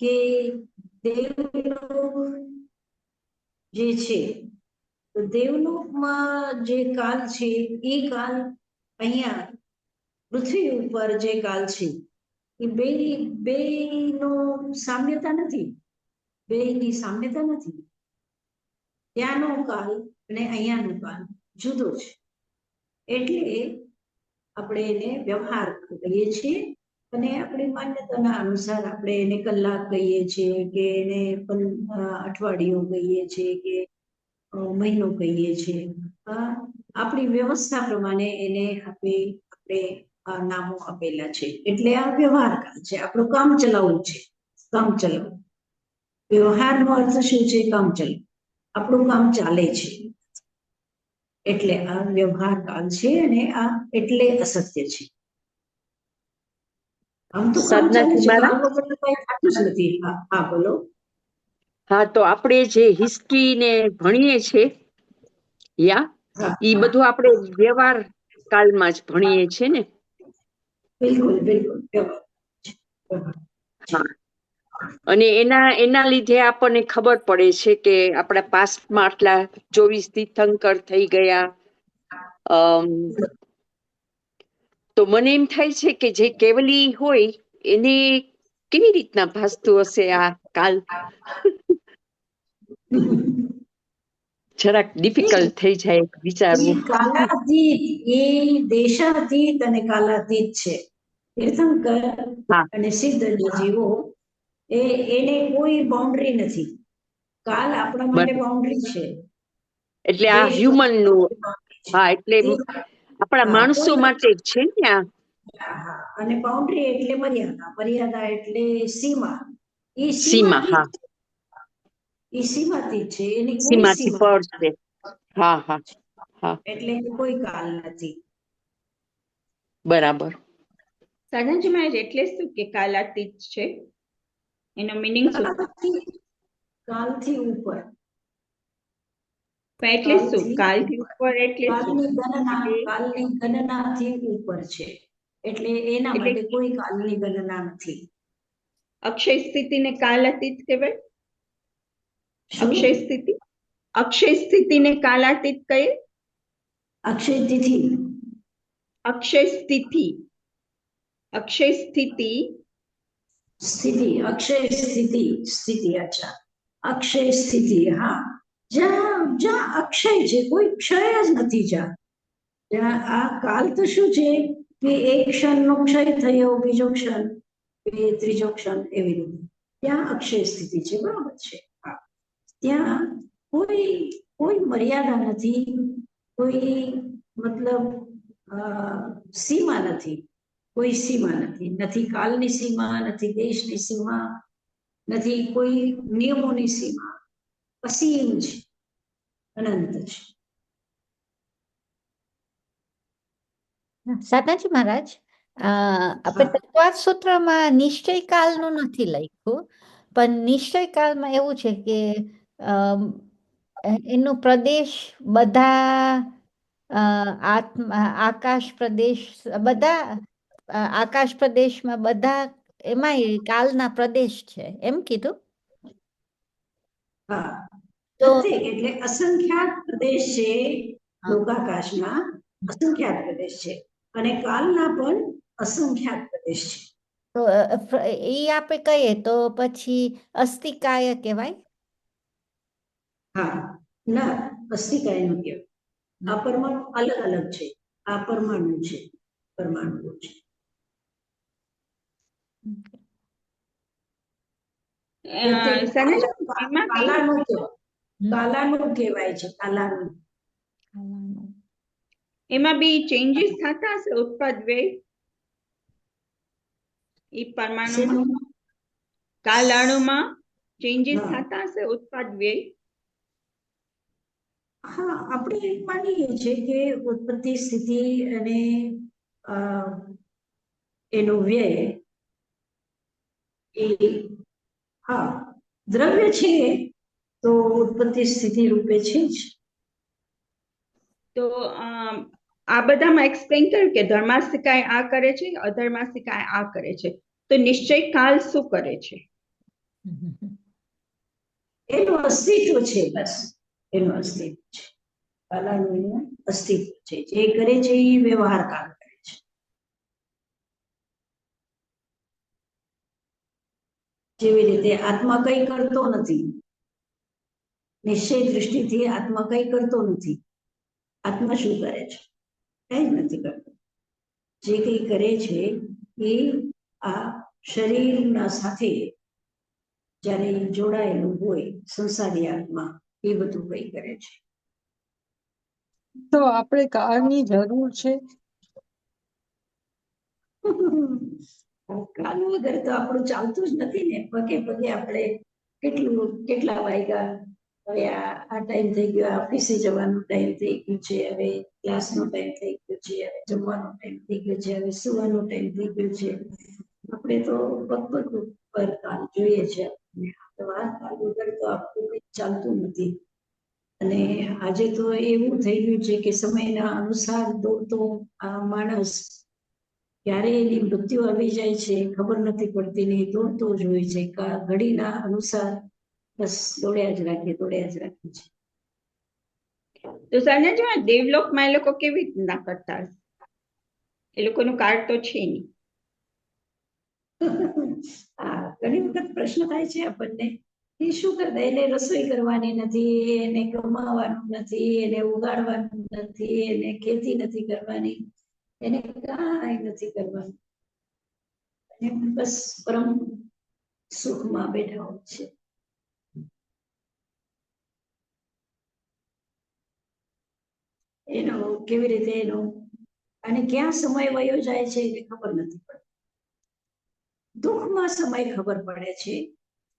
કે દેવલોક જે છે તો દેવલોકમાં જે કાલ છે એ કાલ અહીંયા પૃથ્વી ઉપર જે કાલ છે એ બે નો સામ્યતા નથી, બેની સામ્યતા નથી. ત્યાંનો કાલ અને અહીંયાનો કાલ જુદો છે. એટલે આપણે એને વ્યવહાર કહીએ છીએ, અને આપણી માન્યતાના અનુસાર આપણે એને કલાક કહીએ છીએ, કે એને અઠવાડિયું કહીએ છીએ, કે મહિનો કહીએ છીએ. આપણી વ્યવસ્થા પ્રમાણે એને આપણે નામો આપેલા છે. એટલે આ વ્યવહાર કાળ છે, આપણું કામ ચલાવવું છે. કામ ચલાવવું, વ્યવહારનો અર્થ શું છે? કામ ચલાવવું, આપણું કામ ચાલે છે એટલે આ વ્યવહાર કાળ છે, અને આ એટલે અસત્ય છે. આમ તો કામ ચાલે છે, કામ વગર તો કઈ થતું જ નથી. હા બોલો. હા, તો આપણે જે હિસ્ટ્રી ને ભણીએ છીએ ઈ બધું આપણે વ્યવહાર કાળમાં જ ભણીએ છીએ ને? બિલકુલ બિલકુલ. હા, અને એના લીધે આપણને ખબર પડે છે કે આપણા પાસ્ટમાં આટલા 24 તીર્થંકર થઈ ગયા. તો મને એમ થાય છે કે જે કેવલી હોય એને કેવી રીતના ભાસતું હશે આ કાલ? જરાક ડિફિકલ્ટ થઈ જાય વિચારવું. કાલાતીત, એ દેશાતીત અને કાલાતીત છે. તીર્થંકર અને સિદ્ધ જીવો એને કોઈ બાઉન્ડ્રી નથી. કાલ આપણા માટે બાઉન્ડ્રી છે. એટલે આ દેશ હ્યુમન નું, boundary છે. હા, એટલે આપણા હા, માણસો કોઈ માટે જ છે ને આ. હા, અને બાઉન્ડ્રી એટલે મર્યાદા, મર્યાદા એટલે સીમા. એ સીમા, સીમાથી હા, એ સીમાથી છે, એની કોઈ સીમાથી સીમા પર નથી. છે. હા, હા, હા, એટલે કોઈ કાલ નથી. બરાબર. સાધનજી મહારાજ એટલે શું કે કાલાતીત છે? એનો મિનિંગ શું? કાલથી ઉપર. પણ એટલે શું? કાલથી ઉપર એટલે શું? કાલની ગણનાથી ઉપર છે. એટલે એના એટલે માટે કોઈ કાલની ગણના નથી. અક્ષય સ્થિતિને કાલાતીત કહેવાય? શું? અક્ષય સ્થિતિને કાલાતીત કહે? અક્ષય તિથિ. અક્ષય સ્થિતિ. અક્ષય સ્થિતિ. સ્થિતિ, અક્ષય સ્થિતિ, અચ્છા. અક્ષય સ્થિતિ, હા. જ્યાં અક્ષય છે, કોઈ ક્ષય જ નથી. જ્યાં આ કાલ તો શું છે કે એક ક્ષણનો ક્ષય થયો, બીજો ક્ષણ, ત્રીજો ક્ષણ, એવી રીતે. ત્યાં અક્ષય સ્થિતિ છે, બરાબર છે. હા, ત્યાં કોઈ મર્યાદા નથી, કોઈ મતલબ સીમા નથી. કોઈ સીમા નથી. નથી કાલની સીમા, નથી દેશની સીમા, નથી કોઈ નિયમોની સીમા. અસીમ છે, અનંત છે. સાધનાજી મહારાજ, આપણે તત્વાર્થ સૂત્રમાં નિશ્ચય કાળનું નથી લખ્યું, પણ નિશ્ચય કાળમાં એવું છે કે એનો પ્રદેશ બધા આકાશ પ્રદેશ, બધા આકાશ પ્રદેશમાં બધા એમાં કાલના પ્રદેશ છે, એમ કીધું? હા, તો એટલે અસંખ્યાત પ્રદેશ છે લોકાકાશમાં, અસંખ્યાત પ્રદેશ છે, અને કાલના પણ અસંખ્યાત પ્રદેશ છે. તો એ આપણે કહીએ તો પછી અસ્થિકાય કહેવાય? હા, ના, અસ્થિકાય નું કહેવાય. આ પરમાણુ અલગ અલગ છે. આ પરમાણુ છે, પરમાણુ છે. કાલાનું કહેવાય છે, કાલાનું. એમાં બી ચેન્જીસ થતા હશે, ઉત્પાદ વ્યય એ પરમાણુમાં, કાલાણુમાં ચેન્જીસ થતા હશે, ઉત્પાદ વ્યય. હા, આપણે માનીએ છીએ કે ઉત્પત્તિ, સ્થિતિ અને એનો વ્યય એ, હા, દ્રવ્ય છે તો ઉત્પત્તિ સ્થિતિ રૂપે છે જ. તો આ બધામાં એક્સપ્લેન કર્યું કે ધર્માસિકાય આ કરે છે, અધર્માસિકાય આ કરે છે. તો નિશ્ચય કાલ શું કરે છે? એનું અસ્તિત્વ છે, બસ. એનું અસ્તિત્વ છે. કાલાનું એનું અસ્તિત્વ છે. જે કરે છે એ વ્યવહાર કાલ કરે છે. જેવી રીતે આત્મા કઈ કરતો નથી. નિશ્ચય દૃષ્ટિથી આત્મા કઈ કરતો નથી. આત્મા શું કરે છે? કઈ જ નથી કરતો. જે કઈ કરે છે એ આ શરીરના સાથે જ્યારે જોડાયેલું હોય, સંસારી આત્મા, એ બધું કઈ કરે છે. તો આપણે કાળની જરૂર છે? કાલ વગર તો આપણું ચાલતું જ નથી ને. પગે પગે આપણે કેટલા વાગ્યા, હવે આ ટાઈમ થઈ ગયો, ઓફિસે જવાનો ટાઈમ થઈ ગયો છે, હવે ક્લાસનો ટાઈમ થઈ ગયો છે, હવે જમવાનો ટાઈમ થઈ ગયો છે, હવે સુવાનો ટાઈમ થઈ ગયો છે. આપણે તો પગ પર કાલ જોઈએ છે. કાલ વગર તો આપણું કંઈ ચાલતું નથી. અને આજે તો એવું થઈ ગયું છે કે સમયના અનુસાર દોડતો આ માણસ ક્યારે એની મૃત્યુ આવી જાય છે ખબર નથી પડતી, ને દોડતો જ હોય છે. ઘડીના અનુસાર બસ દોડ્યા જ રાખે છે. તો સાંજે દેવલોકમાં એ લોકો કેવી રીતના કરતા હશે? એ લોકોનું કાર્ડ તો છે નહીં. ઘણી વખત પ્રશ્ન થાય છે આપણને, એ શું કરતા? એને રસોઈ કરવાની નથી, એને કમાવાનું નથી, એને ઉગાડવાનું નથી, એને ખેતી નથી કરવાની, એને કાંઈ નથી કરવાનું. બસ પરમ સુખમાં બેઠા હોય છે. એનો કેવી રીતે એનો અને ક્યાં સમય વયો જાય છે એ ખબર નથી પડતી. દુઃખમાં સમય ખબર પડે છે.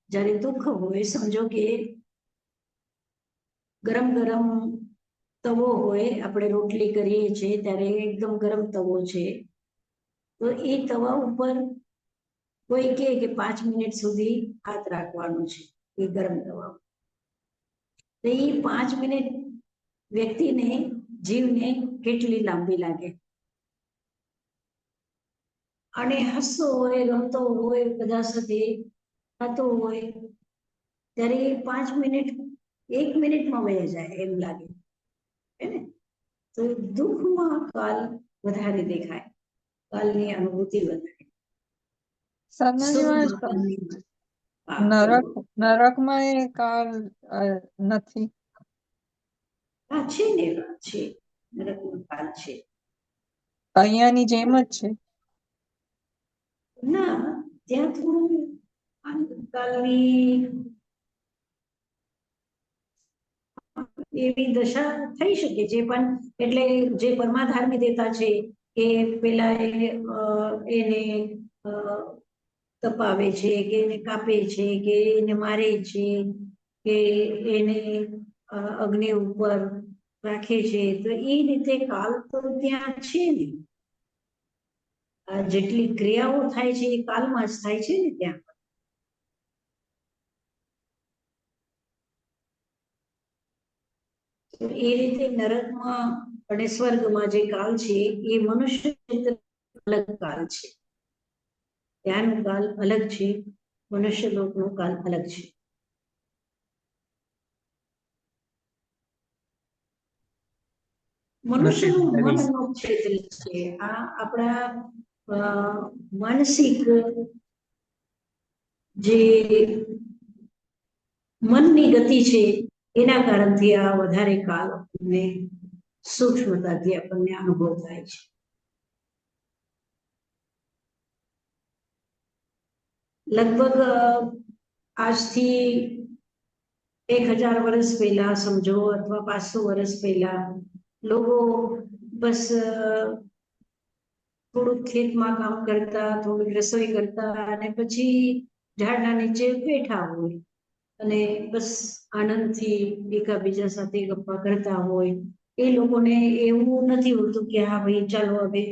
જ્યારે દુઃખ હોય, સમજો કે ગરમ ગરમ તવો હોય, આપણે રોટલી કરીએ છીએ ત્યારે એકદમ ગરમ તવો છે, તો એ તવા ઉપર કોઈ કહે કે 5 મિનિટ સુધી હાથ રાખવાનો છે એ ગરમ તવા. તો એ 5 મિનિટ વ્યક્તિને, જીવને કેટલી લાંબી લાગે. અને હસતો હોય, રમતો હોય, બધા સાથે થતો હોય, ત્યારે 5 મિનિટ 1 મિનિટમાં વહી જાય એમ લાગે. હે ને? તો દુઃખમાં કાલ વધારે દેખાય, કાલની અનુભૂતિ વધારે. સાધનાજી મહારાજ, સુખમાં કાલની નરક નરકમાં એ કાળ નથી? છે ને, છે, નરકનો કાલ છે. અહીંયાની જેમ જ છે? ના, ત્યાં થોડું કાલની એવી દશા થઈ શકે છે, પણ એટલે જે પરમાધાર્મી દેતા છે કે પેલા એને તપાવે છે, કે એને કાપે છે, કે એને મારે છે, કે એને અગ્નિ ઉપર રાખે છે, તો એ રીતે કાલ તો ત્યાં છે ને. જેટલી ક્રિયાઓ થાય છે એ કાલમાં જ થાય છે ને ત્યાં. એ રીતે નરકમાં અને સ્વર્ગમાં જે કાલ છે એ મનુષ્ય અલગ કાલ છે. ત્યાંનો કાલ અલગ છે, મનુષ્ય લોકનો કાલ અલગ છે. મનુષ્યનું મનનો ક્ષેત્ર છે આ. આપણા માનસિક જે મનની ગતિ છે એના કારણથી આ વધારે કાલ ને સૂક્ષ્મતાથી આપણને અનુભવ થાય છે. લગભગ આજથી 1000 વર્ષ પહેલા સમજો, અથવા 500 વર્ષ પહેલા લોકો બસ થોડુંક ખેતમાં કામ કરતા, થોડુંક રસોઈ કરતા, અને પછી ઝાડના નીચે બેઠા હોય અને બસ આનંદથી એકાબીજા સાથે ગપ્પા કરતા હોય. એ લોકોને એવું નથી હોતું કે હા ભાઈ ચાલો હવે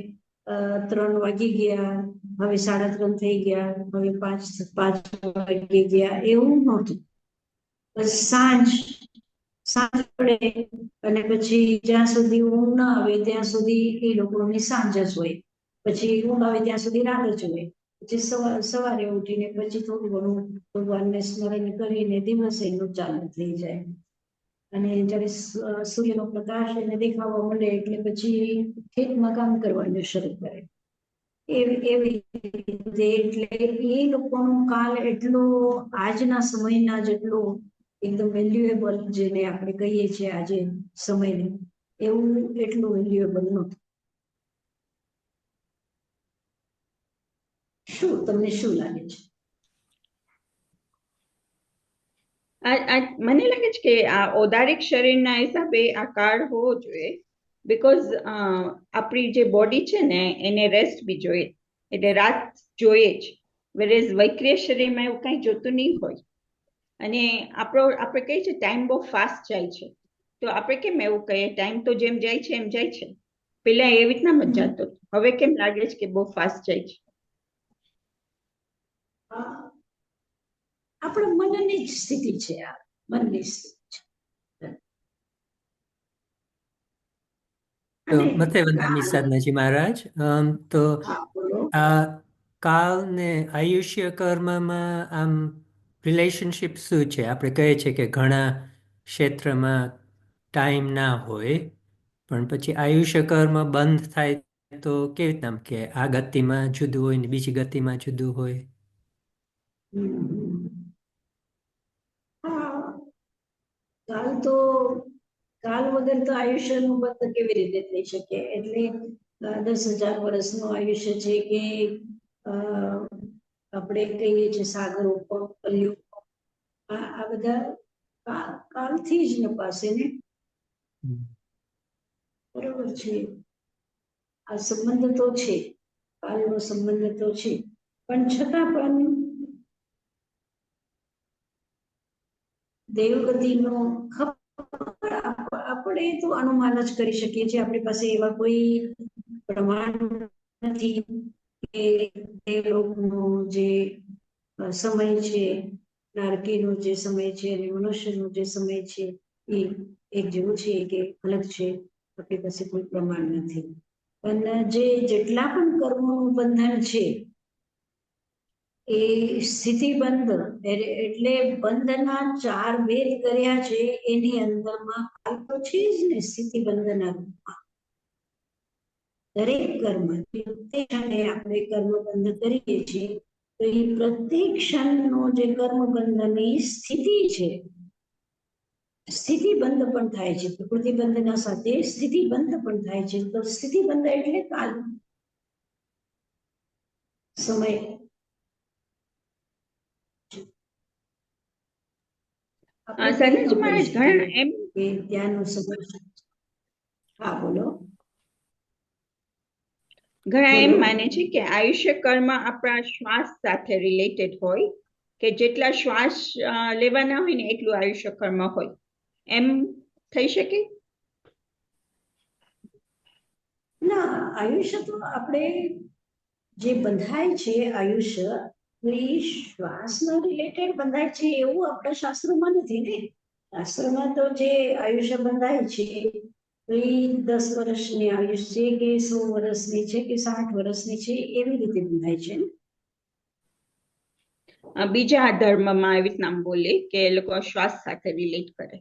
3 વાગી ગયા, હવે 3:30 થઈ ગયા, હવે 5 વાગી ગયા, એવું નહોતું. બસ સાંજ પડે અને પછી જ્યાં સુધી ઊંઘ ના આવે ત્યાં સુધી એ લોકોની સાંજ જ હોય. પછી ઊંઘ આવે ત્યાં સુધી રાત જ હોય. પછી સવારે ઉઠીને પછી થોડું ઘણું ભગવાનને સ્મરણ કરીને દિવસ એનું ચાલુ થઈ જાય. અને જ્યારે સૂર્યનો પ્રકાશ એને દેખાવા મળે એટલે પછી ખેતમાં કામ કરવાનું શરૂ કરે. એવી રીતે એટલે એ લોકોનો કાલ એટલો આજના સમયના જેટલો એકદમ વેલ્યુએબલ, જેને આપણે કહીએ છીએ આજે સમયને, એવું એટલું વેલ્યુએબલ નહોતું. તમને શું લાગે છે? મને લાગે છે કે આ ઔદારિક શરીરના હિસાબે આ કાળ હોવો જોઈએ, બીકોઝ આપણી જે બોડી છે ને એને રેસ્ટ બી જોઈએ, એટલે રાત જોઈએ જ. વેરેઝ વૈક્રિય શરીરમાં એવું કંઈ જોતું નહીં હોય. અને આપણે કહીએ છીએ ટાઈમ બહુ ફાસ્ટ જાય છે, તો આપણે કેમ એવું કહીએ ટાઈમ તો જેમ જાય છે એમ જાય છે? પેલા એવી રીતના મજા હતો, હવે કેમ લાગે છે કે બહુ ફાસ્ટ જાય છે? આપણા મનની જ સ્થિતિ છે, આ મનની સ્થિતિ છે. મતે સાધનાજી મહારાજ, તો આ કાલ ને આયુષ્ય કર્મમાં આમ રિલેશનશિપ શું છે? આપણે કહીએ છીએ કે ઘણા ક્ષેત્રમાં ટાઈમ ના હોય, પણ પછી આયુષ્ય કર્મ બંધ થાય તો કેવી રીતના કે આ ગતિમાં જુદું હોય ને બીજી ગતિમાં જુદું હોય? કાલ વગર તો આયુષ્યનું બંધ કેવી રીતે થઈ શકે? એટલે 10,000 વર્ષનું આયુષ્ય છે કે આપણે કહીએ છીએ સાગરો પણ, કલયુગ પણ, આ બધા કાલથી જ નપાશે ને. બરોબર છે, આ સંબંધ તો છે, કાલનો સંબંધ તો છે, પણ છતાં પણ દેવગતિનો આપણે તો અનુમાન જ કરી શકીએ છીએ. આપણી પાસે એવા કોઈ પ્રમાણ નથી કે દેવલોકનો જે સમય છે, નારકીનો જે સમય છે અને મનુષ્યનો જે સમય છે એ એક જેવું છે કે અલગ છે. આપણી પાસે કોઈ પ્રમાણ નથી. પણ જેટલા પણ કર્મોનું બંધન છે એ સ્થિતિબંધ, એટલે બંધના 4 ભેદ કર્યા છે, એની અંદરમાં કાલ તો છે જ ને સ્થિતિબંધના રૂપમાં. દરેક કર્મ પ્રત્યેક ક્ષણે આપણે કર્મબંધ કરીએ છીએ તો એ પ્રત્યેક ક્ષણનો જે કર્મબંધની સ્થિતિ છે, સ્થિતિબંધ પણ થાય છે. પ્રકૃતિબંધના સાથે સ્થિતિબંધ પણ થાય છે. તો સ્થિતિબંધ એટલે કાલ, સમય. સનજ મહારાજ ઘણા એમ કે ત્યાંનો સમય. હા બોલો. ઘણા એમ માને છે કે આયુષ્ય કર્મ આપણા શ્વાસ સાથે રિલેટેડ હોય, કે જેટલા શ્વાસ લેવાના હોય ને એટલું આયુષ્ય કર્મ હોય, એમ થઈ શકે? ના, આયુષ્ય તો આપણે જે બંધાય છે આયુષ્ય એ શ્વાસના રિલેટેડ બંધાય છે એવું આપણા શાસ્ત્રોમાં નથી ને. શાસ્ત્રોમાં તો જે આયુષ્ય બંધાય છે તો એ 10 વર્ષની આયુષ્ય છે કે 100 વર્ષની છે કે 60 વર્ષની છે, એવી રીતે બંધાય છે ને. બીજા ધર્મમાં આવી રીતના બોલે કે એ લોકો શ્વાસ સાથે રિલેટ કરે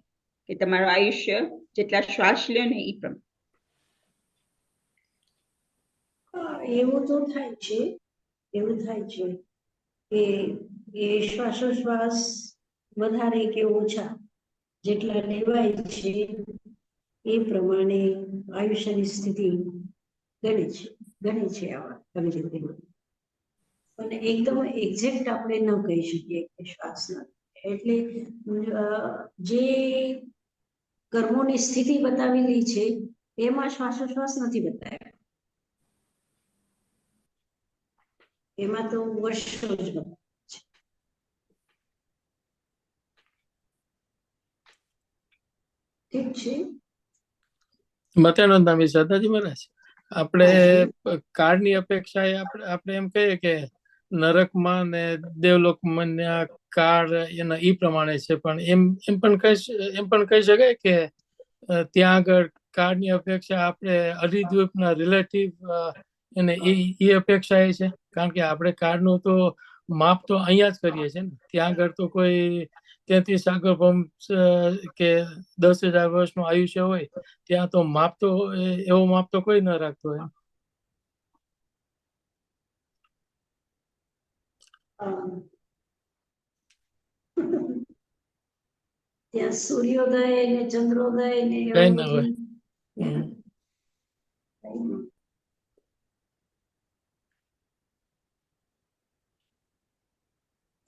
કે તમારું આયુષ્ય જેટલા શ્વાસ લ્યો ને એ પ્રમાણે. એવું તો થાય છે, એવું થાય છે કે એ શ્વાસોશ્વાસ વધારે કે ઓછા જેટલા લેવાય છે એ પ્રમાણે આયુષ્યની સ્થિતિ ગણે છે આવા આવી રીતે. પણ એકદમ એક્ઝેક્ટ આપણે ન કહી શકીએ કે શ્વાસના, એટલે જે કર્મોની સ્થિતિ બતાવેલી છે એમાં શ્વાસોશ્વાસ નથી બતાવ્યા, એમાં તો વર્ષો જ બતાવે છે. ઠીક છે. મતાનંદ નામી શ્રદ્ધાજી મહારાજ, આપણે કાળની અપેક્ષાએ આપણે એમ કહીએ કે નરકમાં ને દેવલોકમાં આ કાળ એના ઈ પ્રમાણે છે, પણ એમ પણ કહી શકાય કે ત્યાં આગળ કાળની અપેક્ષા આપણે હરિદ્વીપના રિલેટિવ એને એ અપેક્ષા એ છે, કારણ કે આપણે કાળનું તો માપ તો અહીંયા જ કરીએ છીએ ને. ત્યાં આગળ તો કોઈ 33 સાગરભમ કે 10,000 વર્ષનું આયુષ્ય હોય, ત્યાં તો માપ તો એવો માપ તો કોઈ ન રાખતો હોય. ત્યાં સૂર્યોદય ને ચંદ્રોદય ને કઈ ના હોય.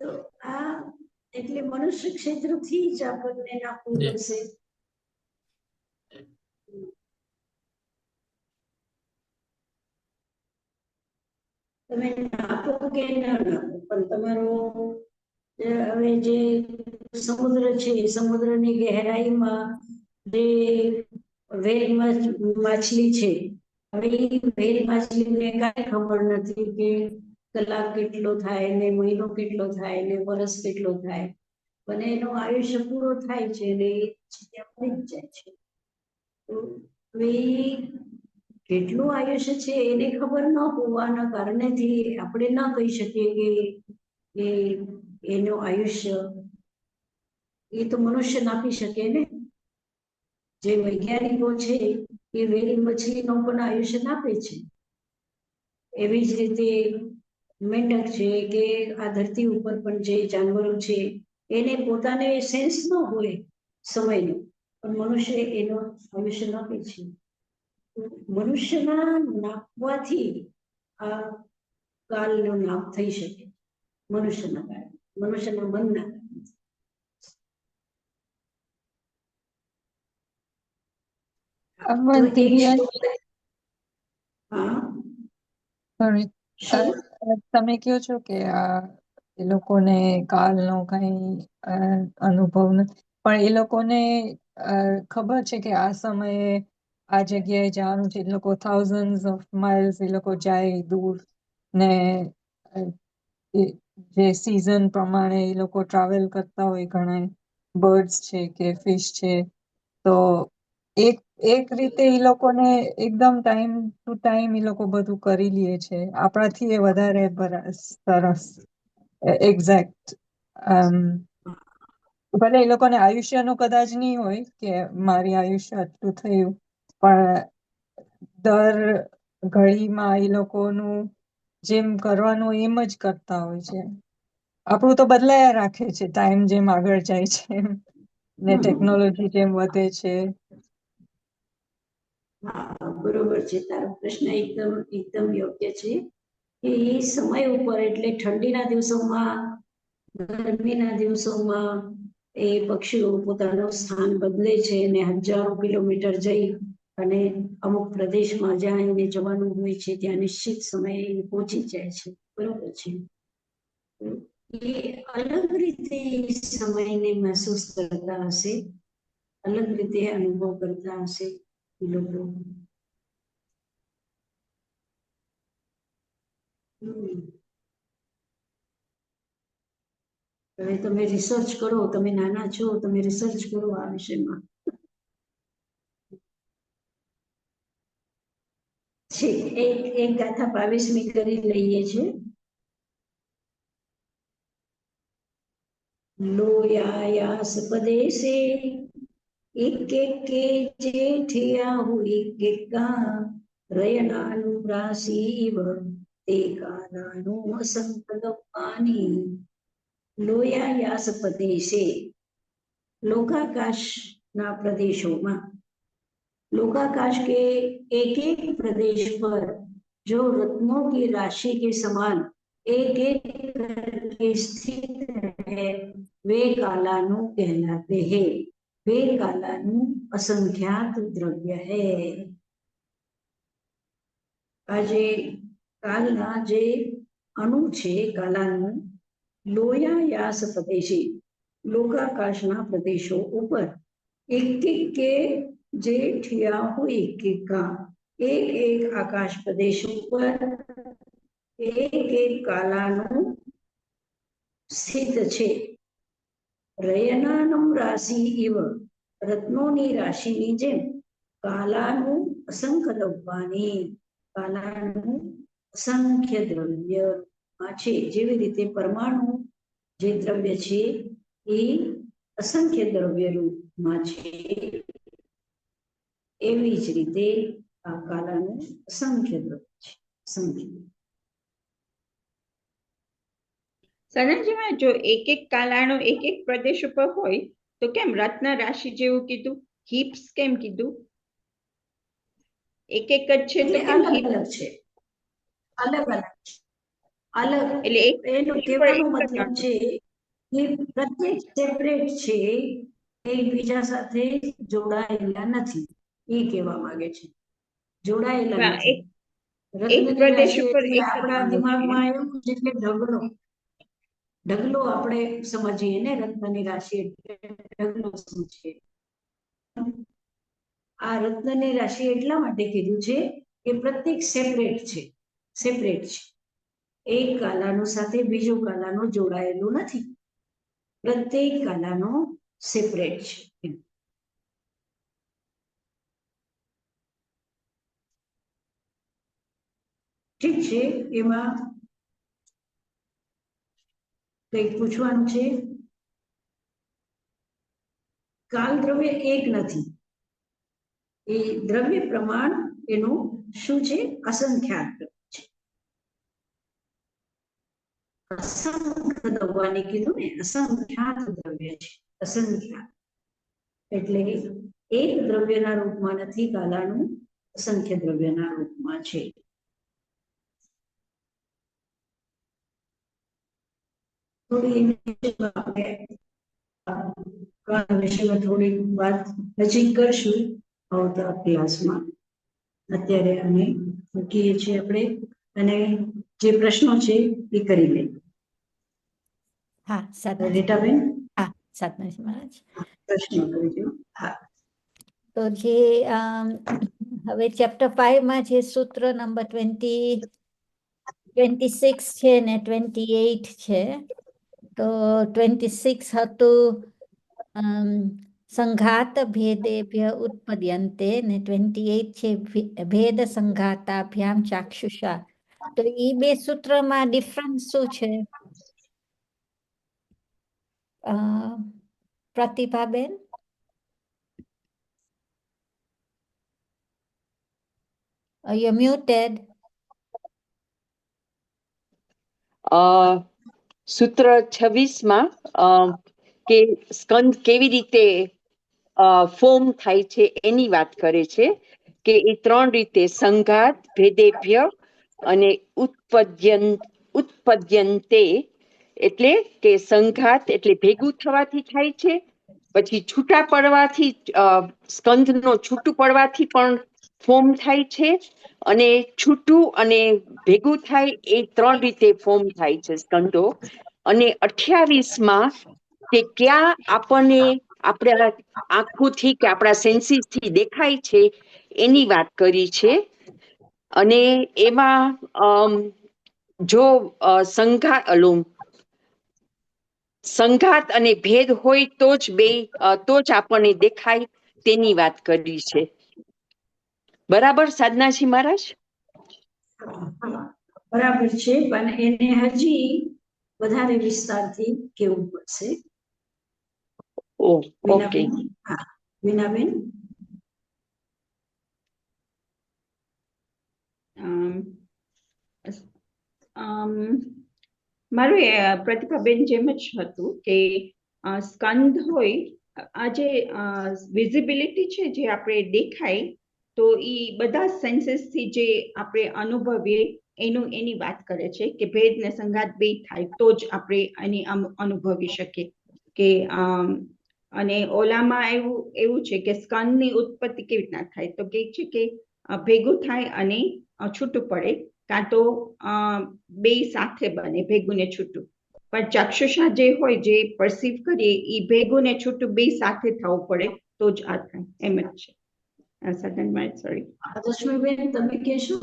તો આ એટલે મનુષ્ય ક્ષેત્રથી જ આપણને નાખવું પડશે. તમે નાખો કે ના નાખો, પણ તમારો હવે જે સમુદ્ર છે, સમુદ્રની ગહેરાઈમાં જે વેલ માછલી છે, હવે એ વેલ માછલીને કાંઈ ખબર નથી કે કલાક કેટલો થાય ને મહિનો કેટલો થાય ને વર્ષ કેટલો થાય, પણ એનો આયુષ્ય પૂરો થાય છે ને ત્યાં મરી જાય છે. તો કેટલું આયુષ્ય છે એને ખબર ન હોવાના કારણેથી આપણે ન કહી શકીએ કે એનું આયુષ્ય એ તો મનુષ્ય નાખી શકે ને. જે વૈજ્ઞાનિકો છે એ વેલી મછલીનો પણ આયુષ્ય નાપે છે. એવી જ રીતે મેંઢક છે કે આ ધરતી ઉપર પણ જે જાનવરો છે એને પોતાને સેન્સ ન હોય સમયનો, પણ મનુષ્ય એનો આયુષ્ય નાપે છે. મનુષ્યના નાપવાથી આ કાલનો નાપ થઈ શકે. મનુષ્યના કારણે, મનુષ્યના મનના કારણે. તો એક શ્લોક, હા Sorry. શું? તમે કહો છો કે એ લોકોને કાલનો કઈ અનુભવ નથી, પણ એ લોકોને ખબર છે કે આ સમયે આ જગ્યાએ જવાનું છે, એ લોકો thousands of miles એ લોકો જાય દૂર, ને જે season પ્રમાણે એ લોકો ટ્રાવેલ કરતા હોય, ઘણા બર્ડ્સ છે કે ફિશ છે, તો એક રીતે એ લોકોને એકદમ ટાઈમ ટુ ટાઈમ એ લોકો બધું કરી લે છે. આપણાથી એ વધારે સરસ એક્ઝેક્ટ. ભલે એ લોકોને આયુષ્યનું કદાચ નહીં હોય કે મારી આયુષ્ય આટલું થયું, પણ દર ઘડીમાં એ લોકોનું જેમ કરવાનું એમ જ કરતા હોય છે. આપણું તો બદલાયા રાખે છે ટાઈમ જેમ આગળ જાય છે ને ટેકનોલોજી જેમ વધે છે. હા, બરોબર છે. તારો પ્રશ્ન એકદમ યોગ્ય છે કે એ સમય ઉપર, એટલે ઠંડીના દિવસોમાં, ગરમીના દિવસોમાં એ પક્ષીઓ પોતાનું સ્થાન બદલે છે અને હજારો કિલોમીટર જઈ અને અમુક પ્રદેશમાં જ્યાં એને જવાનું હોય છે ત્યાં નિશ્ચિત સમયે પહોંચી જાય છે. બરોબર છે. એ અલગ રીતે સમયને મહેસૂસ કરતા હશે, અલગ રીતે અનુભવ કરતા હશે એ લોકો. હવે તમે રિસર્ચ કરો, તમે નાના છો, તમે રિસર્ચ કરો આ વિષયમાં. છે એક ગાથા 22મી કરી લઈએ છે. લોયાયાસ પદેશે એક કે જેઠિયા હોય કેકા રયનાનું રાશિવ તે કાલાનું અસંકલ્પાની. લોયાયાસ પ્રદેશે, લોકાકાશના પ્રદેશોમાં, लोकाकाश के एक प्रदेश पर जो रत्नों की राशि के समान एक करके स्थित है वे कालानु कहलाते हैं. वे कालानु असंख्यात द्रव्य है. આજે કાલના જે અણુ છે કાલાનું, લોયાયાસ પ્રદેશી, લોકાકાશના પ્રદેશો ઉપર એક કે જેઠિયા હોય કે કા, એક આકાશ પ્રદેશ ઉપર એક કાલાનું સ્થિત છે. રયનાનમ રાશિ ઇવ, રત્નોની રાશિની જેમ કાલાનું અસંખ્ય દ્રવ્યાની, કાલાનું અસંખ્ય દ્રવ્ય છે. જેવી રીતે પરમાણુ જે દ્રવ્ય છે એ અસંખ્ય દ્રવ્ય રૂપમાં છે, એવી જ રીતે આ કાલાનું અસંખ્ય દ્રવ્ય છે. સંખ્ય સનાજીમાં જો એક કાલાનો એક પ્રદેશ ઉપર હોય તો કેમ રત્ન રાશિ જેવું કીધું, હિપ્સ કેમ કીધું? એક જ છે તો કેમ અલગ અલગ છે, અલગ અલગ છે, અલગ. એટલે એનો કહેવાનો મતલબ છે કે પ્રત્યેક સેપરેટ છે, એકબીજા સાથે જોડાયેલા નથી, એ કહેવા માંગે છે. જોડાયેલા નથી. રત્નની પ્રદેશ રાશિ ઉપર એટલે એક આપણા દિમાગમાં એવું છે કે ઢગલો, ઢગલો આપણે સમજીએ ને, રત્નની રાશિ એટલે ઢગલો શું છે. આ રત્નની રાશિ એટલા માટે કીધું છે કે પ્રત્યેક સેપરેટ છે, સેપરેટ છે. એક કાલાનો સાથે બીજો કાલાનો જોડાયેલું નથી, પ્રત્યેક કાલાનો સેપરેટ છે. ઠીક છે. એમાં કંઈક પૂછવાનું છે? કાલ દ્રવ્ય એક નથી, એ દ્રવ્ય પ્રમાણ એનું શું છે? અસંખ્યાત છે. અસંખ્ય દ્રવ્યને કીધું ને, અસંખ્યાત દ્રવ્ય છે, અસંખ્યાત. એટલે એક દ્રવ્યના રૂપમાં નથી કાલાનું, અસંખ્ય દ્રવ્યના રૂપમાં છે. થોડી એની વિશે આપણે કર્ણ વિશે થોડી વાત હજી કરશું આવતા ક્લાસમાં. અત્યારે અમે મૂકીએ છીએ આપણે, અને જે પ્રશ્નો છે એ કરી લઈએ. હા સાધનાજી રીટાબેન, હા સાધનાજી મહારાજ. પ્રશ્ન કરજો. હા, તો જે હવે ચેપ્ટર 5 માં જે સૂત્ર નંબર 26 છે ને 28 છે, તો 26 હતું સંઘાત ભેદેભ્ય ઉત્પદ્યન્તે ને 28 છે ભેદ સંઘાતાભ્યામ ચાક્ષુષા. તો એ બે સૂત્રમાં ડિફરન્સ શું છે? પ્રતિભાબેન? You're muted. સૂત્ર 26 કે સ્કંદ કેવી રીતે ફોર્મ થાય છે એની વાત કરે છે, કે એ 3 રીતે સંઘાત, ભેદેભ્ય અને ઉત્પદ્યન્તે, એટલે કે સંઘાત એટલે ભેગું થવાથી થાય છે, પછી છૂટા પડવાથી સ્કંદનો છૂટું પડવાથી પણ ફોર્મ થાય છે, અને છૂટું અને ભેગું થાય એ 3 રીતે ફોર્મ થાય છે સ્કંદો. અને 28માં કે ક્યાં આપણને આપણા આંખોથી કે આપણા સેન્સીસથી દેખાય છે એની વાત કરી છે. અને એમાં જો સંઘાત અને ભેદ હોય તો જ આપણને દેખાય તેની વાત કરી છે. બરાબર સાધનાજી મહારાજ? બરાબર છે, પણ એને હજી વધારે વિસ્તારથી કહેવું પડશે. ઓકે. વીણાબેન, હા વીણાબેન. મારું પ્રતિભાબેન જેમ જ હતું કે સ્કંદ હોય, આ જે વિઝિબિલિટી છે જે આપણે દેખાય, તો એ બધા સેન્સીસ થી જે આપણે અનુભવીએ એની વાત કરે છે કે ભેદ ને સંઘાત બે થાય તો જ આપણે એની અનુભવી શકીએ. કે અને ઓલામાં એવું છે કે સ્કંદની ઉત્પત્તિ કેવી રીતના થાય, તો કે છે કે ભેગું થાય અને છૂટું પડે, કાં તો બે સાથે બને ભેગું ને છૂટું. પણ ચાક્ષુષા જે હોય, જે પરસીવ કરીએ, એ ભેગું ને છૂટું બે સાથે થવું પડે તો જ આ થાય, એમ જ છે. સોરી, રશ્મિબેન તમે કહેશો?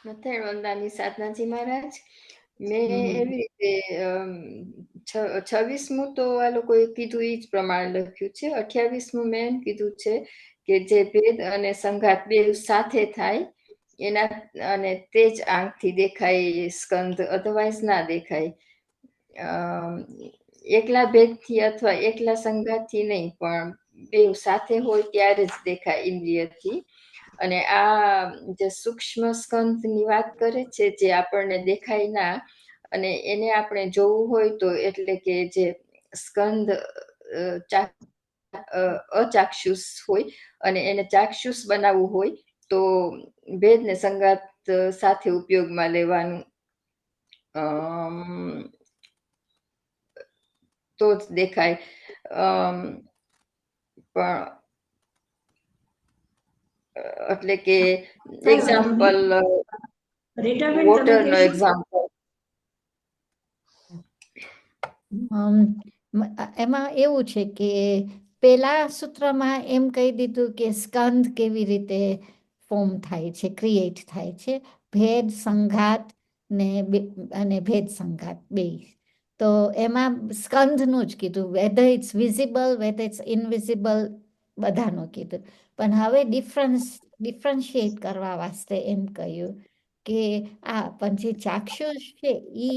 નથી વંદાની સાધનાજી મહારાજ. મેં એવી રીતે 26મું તો આ લોકોએ કીધું એ જ પ્રમાણે લખ્યું છે. 28મું મેં એમ કીધું છે કે જે ભેદ અને સંઘાત બે સાથે થાય એના, અને તે જ આંખથી દેખાય સ્કંદ, અધરવાઇઝ ના દેખાય. એકલા ભેદથી અથવા એકલા સંઘાતથી નહીં, પણ બે સાથે હોય ત્યારે જ દેખાય ઇન્દ્રિયથી. અને આ જે સૂક્ષ્મ સ્કંદની વાત કરે છે, જે આપણને દેખાય ના, અને એને આપણે જોવું હોય તો, એટલે કે જે સ્કંદ અચાક્ષુષ હોય અને એને ચાક્ષુષ બનાવવું હોય તો ભેદ ને સંઘાત સાથે ઉપયોગમાં લેવાનું, તો જ દેખાય. પણ એટલે કે એક્ઝામ્પલ, રીટાબેન તમે વોટરનો કહેશો? એક્ઝામ્પલ. એમાં એવું છે કે પેલા સૂત્રમાં એમ કહી દીધું કે સ્કંદ કેવી રીતે ફોર્મ થાય છે, ક્રિએટ થાય છે, ભેદ સંઘાત ને અને ભેદ સંઘાત બે. તો એમાં સ્કંદનું જ કીધું, whether it's visible, whether it's invisible, બધાનું કીધું. પણ હવે ડિફરન્શિએટ કરવા વાસ્તે એમ કહ્યું કે પણ જે ચાક્ષુષ છે એ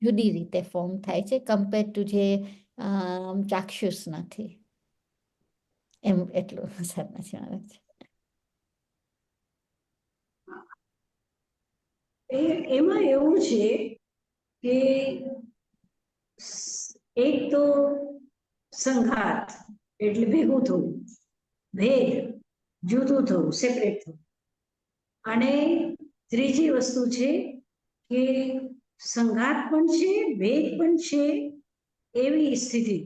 જુદી રીતે ફોર્મ થાય છે કમ્પેર ટુ જે ચાક્ષુષ નથી. એમ એટલું સાધનાજી મહારાજ. એમાં એવું છે કે એક તો સંઘાત એટલે ભેગું થવું, ભેદ જુદું થવું, સેપરેટ થવું, અને ત્રીજી વસ્તુ છે કે સંઘાત પણ છે, ભેદ પણ છે, એવી સ્થિતિ.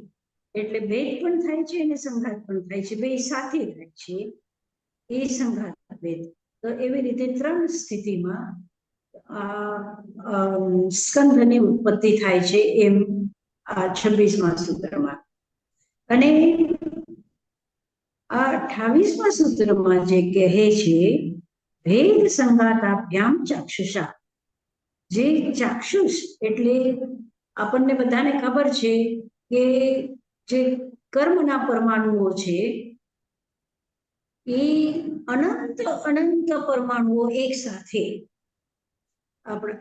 એટલે ભેદ પણ થાય છે અને સંઘાત પણ થાય છે, બે સાથે થાય છે, એ સંઘાત ભેદ. તો એવી રીતે 3 સ્થિતિમાં સ્કંદની ઉત્પત્તિ થાય છે, એમ આ 26મા સૂત્રમાં. અને આ 28મા સૂત્રમાં જે કહે છે, ભેદ સંઘાતાભ્યામ ચાક્ષુષા. જે ચાક્ષુષ એટલે આપણને બધાને ખબર છે કે જે કર્મના પરમાણુઓ છે એ અનંત અનંત પરમાણુઓ એક સાથે,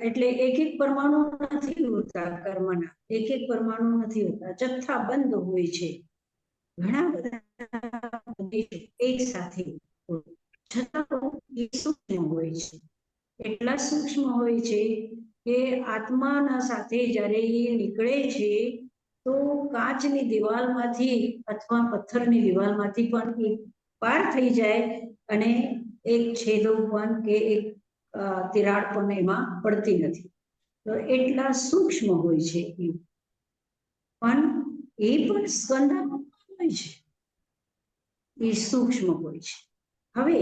એટલે એક એક પરમાણુ નથી હોતા કર્મના, એક એક પરમાણુ નથી હોતા, જથ્થાબંધ હોય છે, ઘણા બધા એક સાથે સૂક્ષ્મ હોય છે. એટલા સૂક્ષ્મ હોય છે કે આત્માના સાથે જ્યારે એ નીકળે છે તો કાચની દિવાલમાંથી અથવા પથ્થરની દિવાલમાંથી પણ એ પાર થઈ જાય અને એક છેદો પણ કે એક તિરાડ પણ એમાં પડતી નથી. તો એટલા સૂક્ષ્મ હોય છે એ, પણ એ પણ સ્કંદમાં હોય છે, એ સૂક્ષ્મ હોય છે. હવે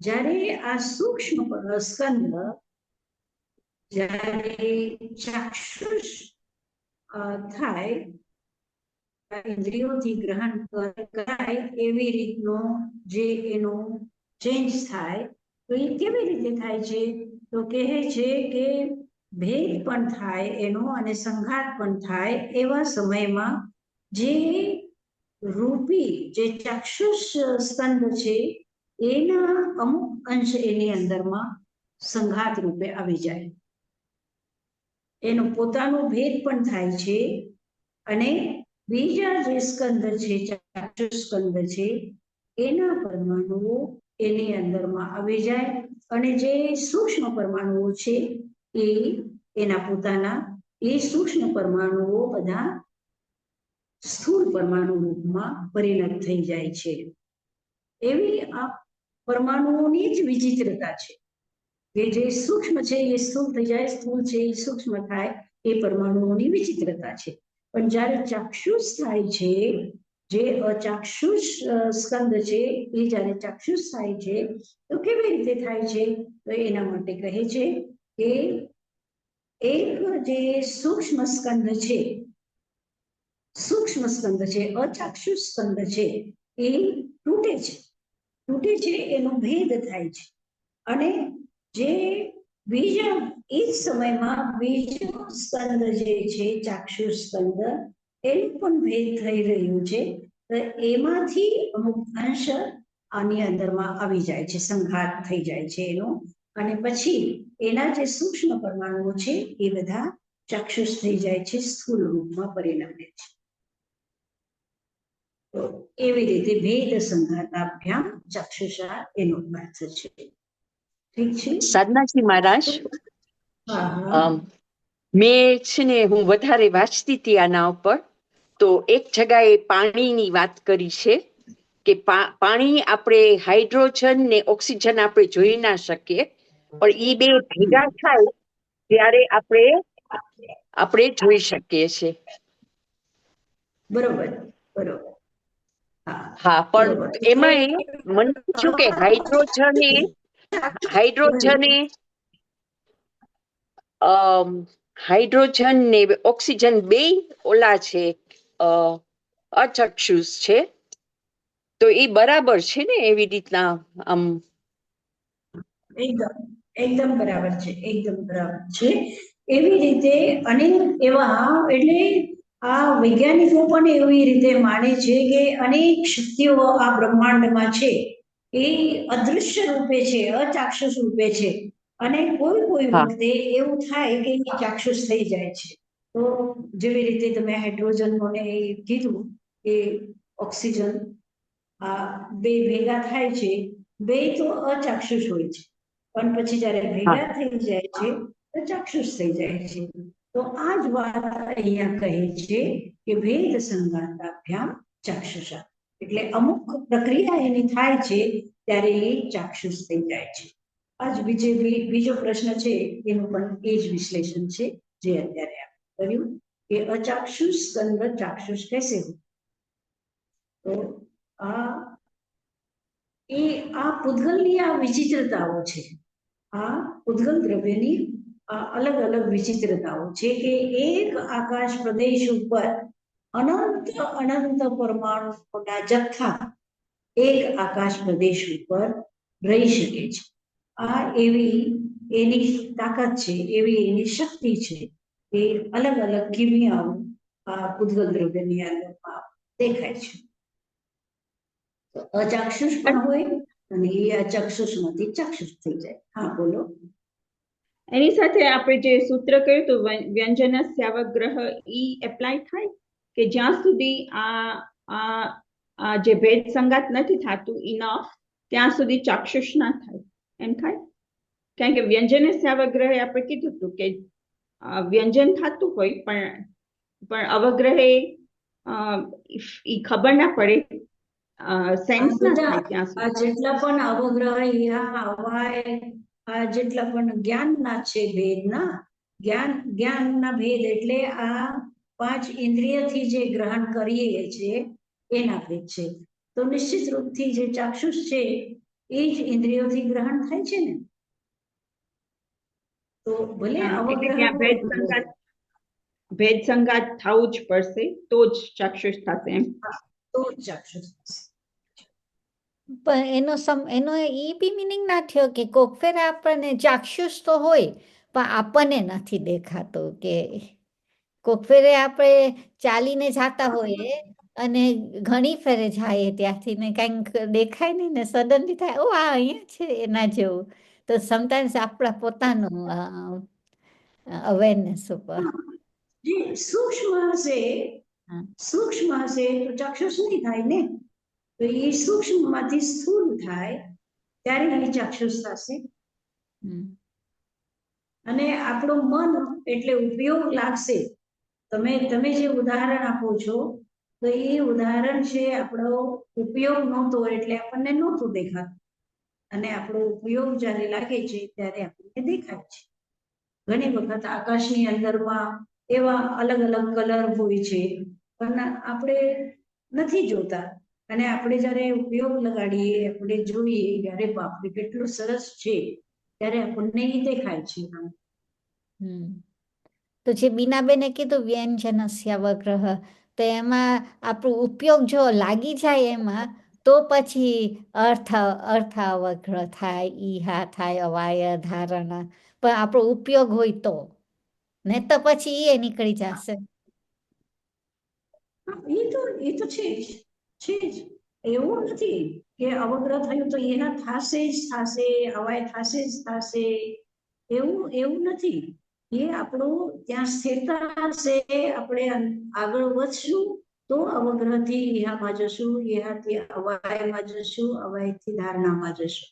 જ્યારે આ સૂક્ષ્મ સ્કંદ જ્યારે ચાક્ષુષ થાય, ઇન્દ્રિયોથી ગ્રહણ કરાય એવી રીતનો જે એનો ચેન્જ થાય, તો એ કેવી રીતે થાય છે? તો કહે છે કે ભેદ પણ થાય એનો અને સંઘાત પણ થાય એવા સમયમાં જે રૂપી જે ચાક્ષુષ સ્કંદ છે એના અમુક અંશ એની અંદરમાં સંઘાત રૂપે આવી જાય, એનો પોતાનો ભેદ પણ થાય છે અને બીજા જે સ્કંદ છે, ચાક્ષુષ સ્કંદ છે, એના પરમાણુઓ એની અંદરમાં આવી જાય અને જે સૂક્ષ્મ પરમાણુઓ છે એ એના પોતાના એ સૂક્ષ્મ પરમાણુઓ બધા સ્થૂળ પરમાણુ રૂપમાં પરિણત થઈ જાય છે. એવી આ પરમાણુઓની જ વિચિત્રતા છે કે જે સૂક્ષ્મ છે એ સ્થૂળ થઈ જાય, સ્થૂળ છે એ સૂક્ષ્મ થાય, એ પરમાણુઓની વિચિત્રતા છે. પણ જ્યારે ચાક્ષુષ થાય છે, જે અચાક્ષુષ સ્કંદ છે એ જ્યારે ચાક્ષુષ થાય છે તો કેવી રીતે થાય છે? તો એના માટે કહે છે કે એક જે સૂક્ષ્મ સ્કંદ છે, અચાક્ષુષ સ્કંદ છે, એ તૂટે છે, એનો ભેદ થાય છે અને જે બીજા એ જ સમયમાં બીજો સ્કંદ જે છે ચાક્ષુષ સ્કંદ, એનું પણ ભેદ થઈ રહ્યું છે. તો એમાંથી અમુક અંશ આની અંદરમાં આવી જાય છે, સંઘાત થઈ જાય છે એનો, અને પછી એના જે સૂક્ષ્મ પરમાણુઓ છે એ બધા ચાક્ષુષ થઈ જાય છે, સ્થૂળ રૂપમાં પરિણમે છે. તો એવી રીતે ભેદ સંઘાતાભ્યામ ચાક્ષુષા એનો અર્થ છે. ઠીક છે સાધનાજી મહારાજ, મેં છે ને હું વધારે વાંચતી હતી આના ઉપર, તો એક જગાએ પાણીની વાત કરી છે કે પાણી આપણે હાઇડ્રોજન ને ઓક્સિજન આપણે જોઈ ના શકીએ, પણ એ બે ભેગા થાય ત્યારે આપણે જોઈ શકીએ છીએ. બરોબર. હા, પણ એમાં મને પૂછ્યું કે હાઇડ્રોજન ને ઓક્સિજન બે ઓલા છે, અચક્ષુષ છે, તો એ બરાબર છે ને? એવી રીતના આમ એકદમ બરાબર છે, એકદમ બરાબર છે. એવી રીતે અનેક એવા, એટલે આ વૈજ્ઞાનિકો પણ એવી રીતે માને છે કે અનેક શક્તિઓ આ બ્રહ્માંડમાં છે, એ અદૃશ્ય રૂપે છે, અચાક્ષુષ રૂપે છે, અને કોઈ વખતે એવું થાય કે ચાક્ષુષ થઈ જાય છે. તો જેવી રીતે તમે હાઇડ્રોજનને કીધું કે ઓક્સિજન, આ બે ભેગા થાય છે, બે તો અચાક્ષુષ હોય છે, પણ પછી જ્યારે ભેગા થઈ જાય છે તો ચાક્ષુષ થઈ જાય છે. તો આ જ વાત અહીંયા કહે છે કે ભેદ સંઘાતાભ્યામ ચાક્ષુષા, એટલે અમુક પ્રક્રિયા એની થાય છે ત્યારે એ ચાક્ષુષ થઈ જાય છે. આજ બીજો પ્રશ્ન છે એનું પણ એ જ વિશ્લેષણ છે જે અત્યારે આપણે કર્યું કે અચાક્ષુષ સ્કંદ ચાક્ષુષ कैसे हो। તો આ પૂતગલની આ વિચિત્રતાઓ છે, આ પૂતગલ દ્રવ્યની અલગ અલગ વિચિત્રતાઓ છે કે એક આકાશ પ્રદેશ ઉપર અનંત અનંત પરમાણુઓના જથ્થા એક આકાશ પ્રદેશ ઉપર રહી શકે છે। આ એવી એની તાકાત છે, એવી એની શક્તિ છે કે અલગ અલગ કિમિયાઓ આ પૂતગલ દ્રવ્યની અંદરમાં દેખાય છે। તો અચાક્ષુષ પણ હોય અને એ અચક્ષુષમાંથી ચાક્ષુષ થઈ જાય। હા બોલો। એની સાથે આપણે જે સૂત્ર કર્યું તો વ્યંજન સ્યાવગ્રહ ઈ એપ્લાય થાય કે જ્યાં સુધી આ જે ભેદ સંગાત નથી થતું ઇનફ ત્યાં સુધી ચાક્ષુષ ના થાય, એમ થાય? કારણ કે વ્યંજન સ્યાવગ્રહે આપણે કીધું હતું કે વ્યંજન થતું હોય પણ અવગ્રહે ઈ ખબર ના પડે, સેન્સ ના થાય ત્યાં સુધી। જેટલા પણ અવગ્રહ જેટલા પણ જ્ઞાનના છે ભેદના જ્ઞાનના ભેદ એટલે આ 5 ઇન્દ્રિયથી જે ગ્રહણ કરીએ છે એના ભેદ છે। તો નિશ્ચિત રૂપથી જે ચાક્ષુષ છે એ જ ઇન્દ્રિયોથી ગ્રહણ થાય છે ને। તો ભલે ભેદ સંગાત થવું જ પડશે તો જ ચાક્ષુષ થશે એમ। તો જ ચાક્ષુષ થશે। પણ એનો ઈ બી મિનિંગ ના થયો કે કોક ફેર આપણને ચાક્ષુષ તો હોય પણ આપણને નથી દેખાતો, કે કોક ફેરે આપણે ચાલીને જતા હોઈએ અને ઘણી ફેરે જાય ત્યાંથી ને કંઈક દેખાય નહીં ને સડનલી થાય ઓ આ અહીંયા છે એના જેવું। તો સમટાઈમ્સ આપણા પોતાનું અવેરનેસ ઉપર જે સૂક્ષ્મ હશે તો ચાક્ષુષ નહીં થાય ને। તો એ સૂક્ષ્મમાંથી સ્થૂળ થાય ત્યારે એ ચાક્ષુષ થશે। અને આપણું મન એટલે ઉપયોગ લાગશે। તમે જે ઉદાહરણ આપો છો તો એ ઉદાહરણ છે આપણો ઉપયોગ નહોતો એટલે આપણને નહોતું દેખાતું, અને આપણો ઉપયોગ જ્યારે લાગે છે ત્યારે આપણને દેખાય છે। ઘણી વખત આકાશની અંદરમાં એવા અલગ અલગ કલર હોય છે પણ આપણે નથી જોતા, અને આપણે જ્યારે ઉપયોગ લગાડીએ આપણે જોઈએ ત્યારે બાપરે કેટલું સરસ છે ત્યારે આપણને એ દેખાય છે। તો જે બીનાબેને કીધું વ્યંજન સ્યાવગ્રહ, તો એમાં આપણો ઉપયોગ જો લાગી જાય એમાં તો પછી અર્થાવગ્રહ થાય, ઈહા થાય, અવાય ધારણા, પણ આપણો ઉપયોગ હોય તો, ને તો પછી એ નીકળી જશે। એ તો છે જ એવું નથી કે અવગ્રહ થયું તો એના થશે જ થશે, અવાય થશે જ થશે, એવું નથી। એ આપણું ત્યાં સ્થિરતા હશે, આપણે આગળ વધશું તો અવગ્રહથી ઈહામાં જશું, ઈહાથી અવાયમાં જશું, અવાયથી ધારણામાં જશું।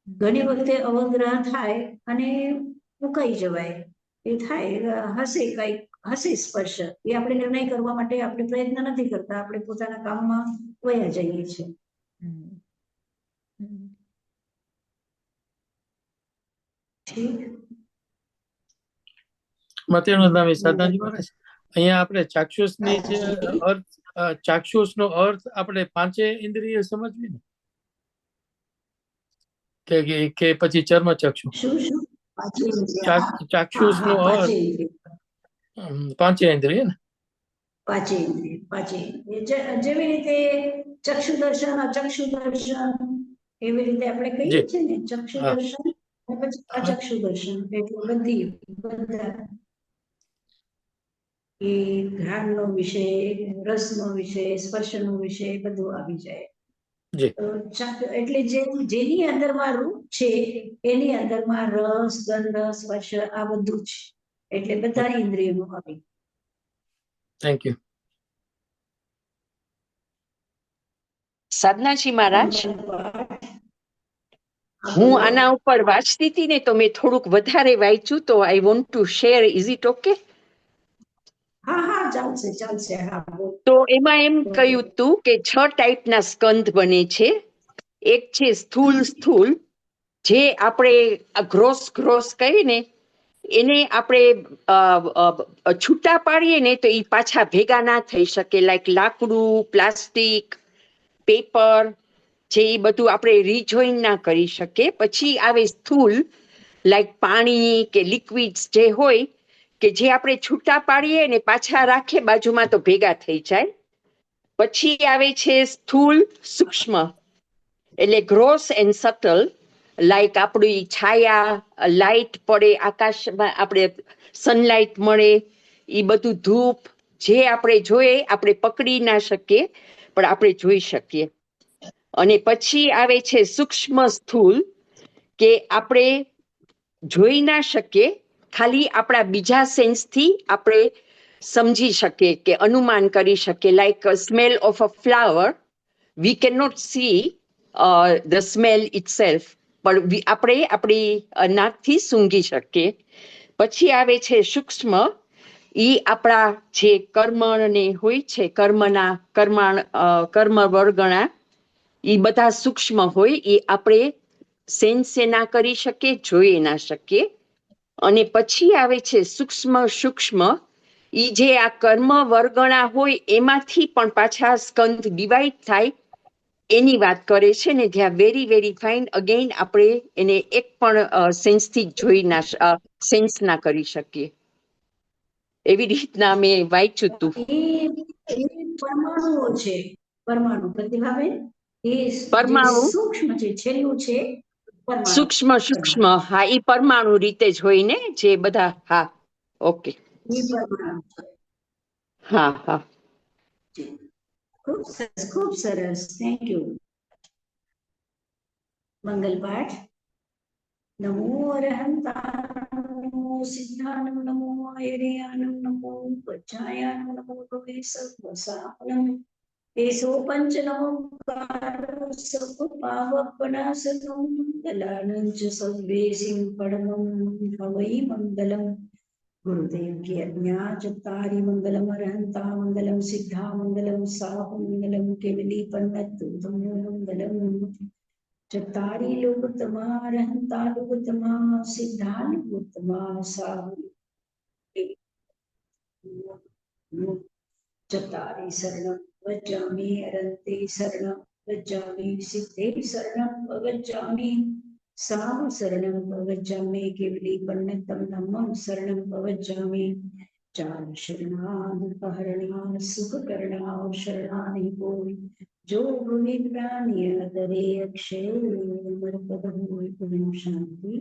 ઘણી વખતે અવગ્રહ થાય અને મુકાઈ જવાય, એ થાય હશે સ્પર્શ, એ આપણે નિર્ણય કરવા માટે આપણે પ્રયત્ન નથી કરતા, આપણે પોતાના કામમાં વયા જઈએ છીએ। ઠીક। મતેનું નામ સાધનાજી મહારાજ, અહીંયા આપણે ચાક્ષુષની જે અર્થ ચાક્ષુષનો અર્થ આપણે 5 ઇન્દ્રિય સમજવી ને કે પછી ચર્મચક્ષુ? ચાક્ષુષનો અર્થ 5 ઇન્દ્રિય ને? 5 ઇન્દ્રિય જેવી રીતે ચક્ષુ દર્શન, અચક્ષુ દર્શન એવી રીતે આપણે કહીએ છીએ ને, ચક્ષુ દર્શન પછી અચક્ષુ દર્શન, એટલે બધા એ ઘ્રાણનો વિષય, રસનો વિષય, સ્પર્શનો વિષય બધું આવી જાય। એટલે જેની અંદરમાં રૂપ છે એની અંદરમાં રસ, ગંધ, સ્પર્શ આ બધું છે, એટલે બધા ઇન્દ્રિયોનું આવી। Thank you. સાધનાજી મહારાજ, હું આના ઉપર વાંચતી હતી ને તો મેં થોડુંક વધારે વાંચ્યું, તો I want to share, is it okay? હા ચાલશે। તો એમાં એમ કહ્યું હતું કે 6 ટાઈપના સ્કંદ બને છે। એક છે સ્થૂળ, જે આપણે ગ્રોસ કહીએ ને એને આપણે છૂટા પાડીએ ને તો એ પાછા ભેગા ના થઈ શકે. લાઈક લાકડું, પ્લાસ્ટિક, પેપર, જે એ બધું આપણે રીજોઈન ના કરી શકીએ. પછી આવે સ્થૂલ, લાઈક પાણી કે લિક્વિડ્સ જે હોય કે જે આપણે છૂટા પાડીએ ને પાછા રાખીએ બાજુમાં તો ભેગા થઈ જાય. પછી આવે છે સ્થૂલ સૂક્ષ્મ, એટલે ગ્રોસ એન્ડ સટલ, લાઈક આપણી છાયા, લાઈટ પડે આકાશમાં, આપણે સનલાઇટ મળે, એ બધું ધૂપ જે આપણે જોઈએ આપણે પકડી ના શકીએ પણ આપણે જોઈ શકીએ. અને પછી આવે છે સૂક્ષ્મ સ્થૂલ, કે આપણે જોઈ ના શકીએ, ખાલી આપણા બીજા સેન્સથી આપણે સમજી શકીએ કે અનુમાન કરી શકીએ. Like smell of a flower, we can not see the smell itself, પણ આપણે આપણી નાકથી સૂંઘી શકીએ. પછી આવે છે સૂક્ષ્મ, ઈ આપણા જે કર્મને હોય છે, કર્મ વર્ગણા, ઈ બધા સૂક્ષ્મ હોય, એ આપણે સેન્સ ના કરી શકીએ, જોઈ ના શકીએ. અને પછી આવે છે સૂક્ષ્મ, ઈ જે આ કર્મ વર્ગણા હોય એમાંથી પણ પાછા સ્કંદ ડિવાઈડ થાય એની વાત કરે છે ને. જ્યાં વેરી વેરી ફાઇન, અગેન આપણે એને એક પણ સેન્સથી સેન્સ ના કરી શકીએ. એવી રીતના મેં વાંચ્યું હતું. એ પરમાણુઓ છે, પરમાણુ પ્રતિભાબેન, એ જે પરમાણુ સૂક્ષ્મ છે, છેલ્લું છે પરમાણુ. સૂક્ષ્મ, હા, ઈ પરમાણુ રીતે જ હોય ને, જે બધા. હા, ઓકે, એ પરમાણુ છે. હા હા. ખૂબ સરસ, થેન્ક યુ. મંગલ પાઠ. નમો અરહંતાનમો સિદ્ધાનમ નમો આયર્યાનમ નમો વજ્જાયાનમ નમો ભવે સર્વસાનમ એસો પંચ નમો સપાવપનાસનો મંગલાનંચ સવ્વેસિં પરમં ભવૈ મંગલમ. ગુરુદેવ की अज्ञा चत्तारि मंगलम अरहंता मंगलम सिद्धा मंगलम साहु मंगलम केवली पन्नतु मंगलम. चत्तारि लोकोत्तमा अरहंता लोकोत्तमा सिद्धा लोकोत्तमा साहु चत्तारि शरणं व्रजामि अरहन्ते शरणं व्रजामि सिद्धे शरणं व्रजामि साहु शरणं व्रजामि केवली पन्नतं धम्मं शरणं व्रजामि. चार शरणागतहरणां सुखकरणां शरणानि बोल, जो भूमि प्राणी दरे अक्षय मरपद शांति.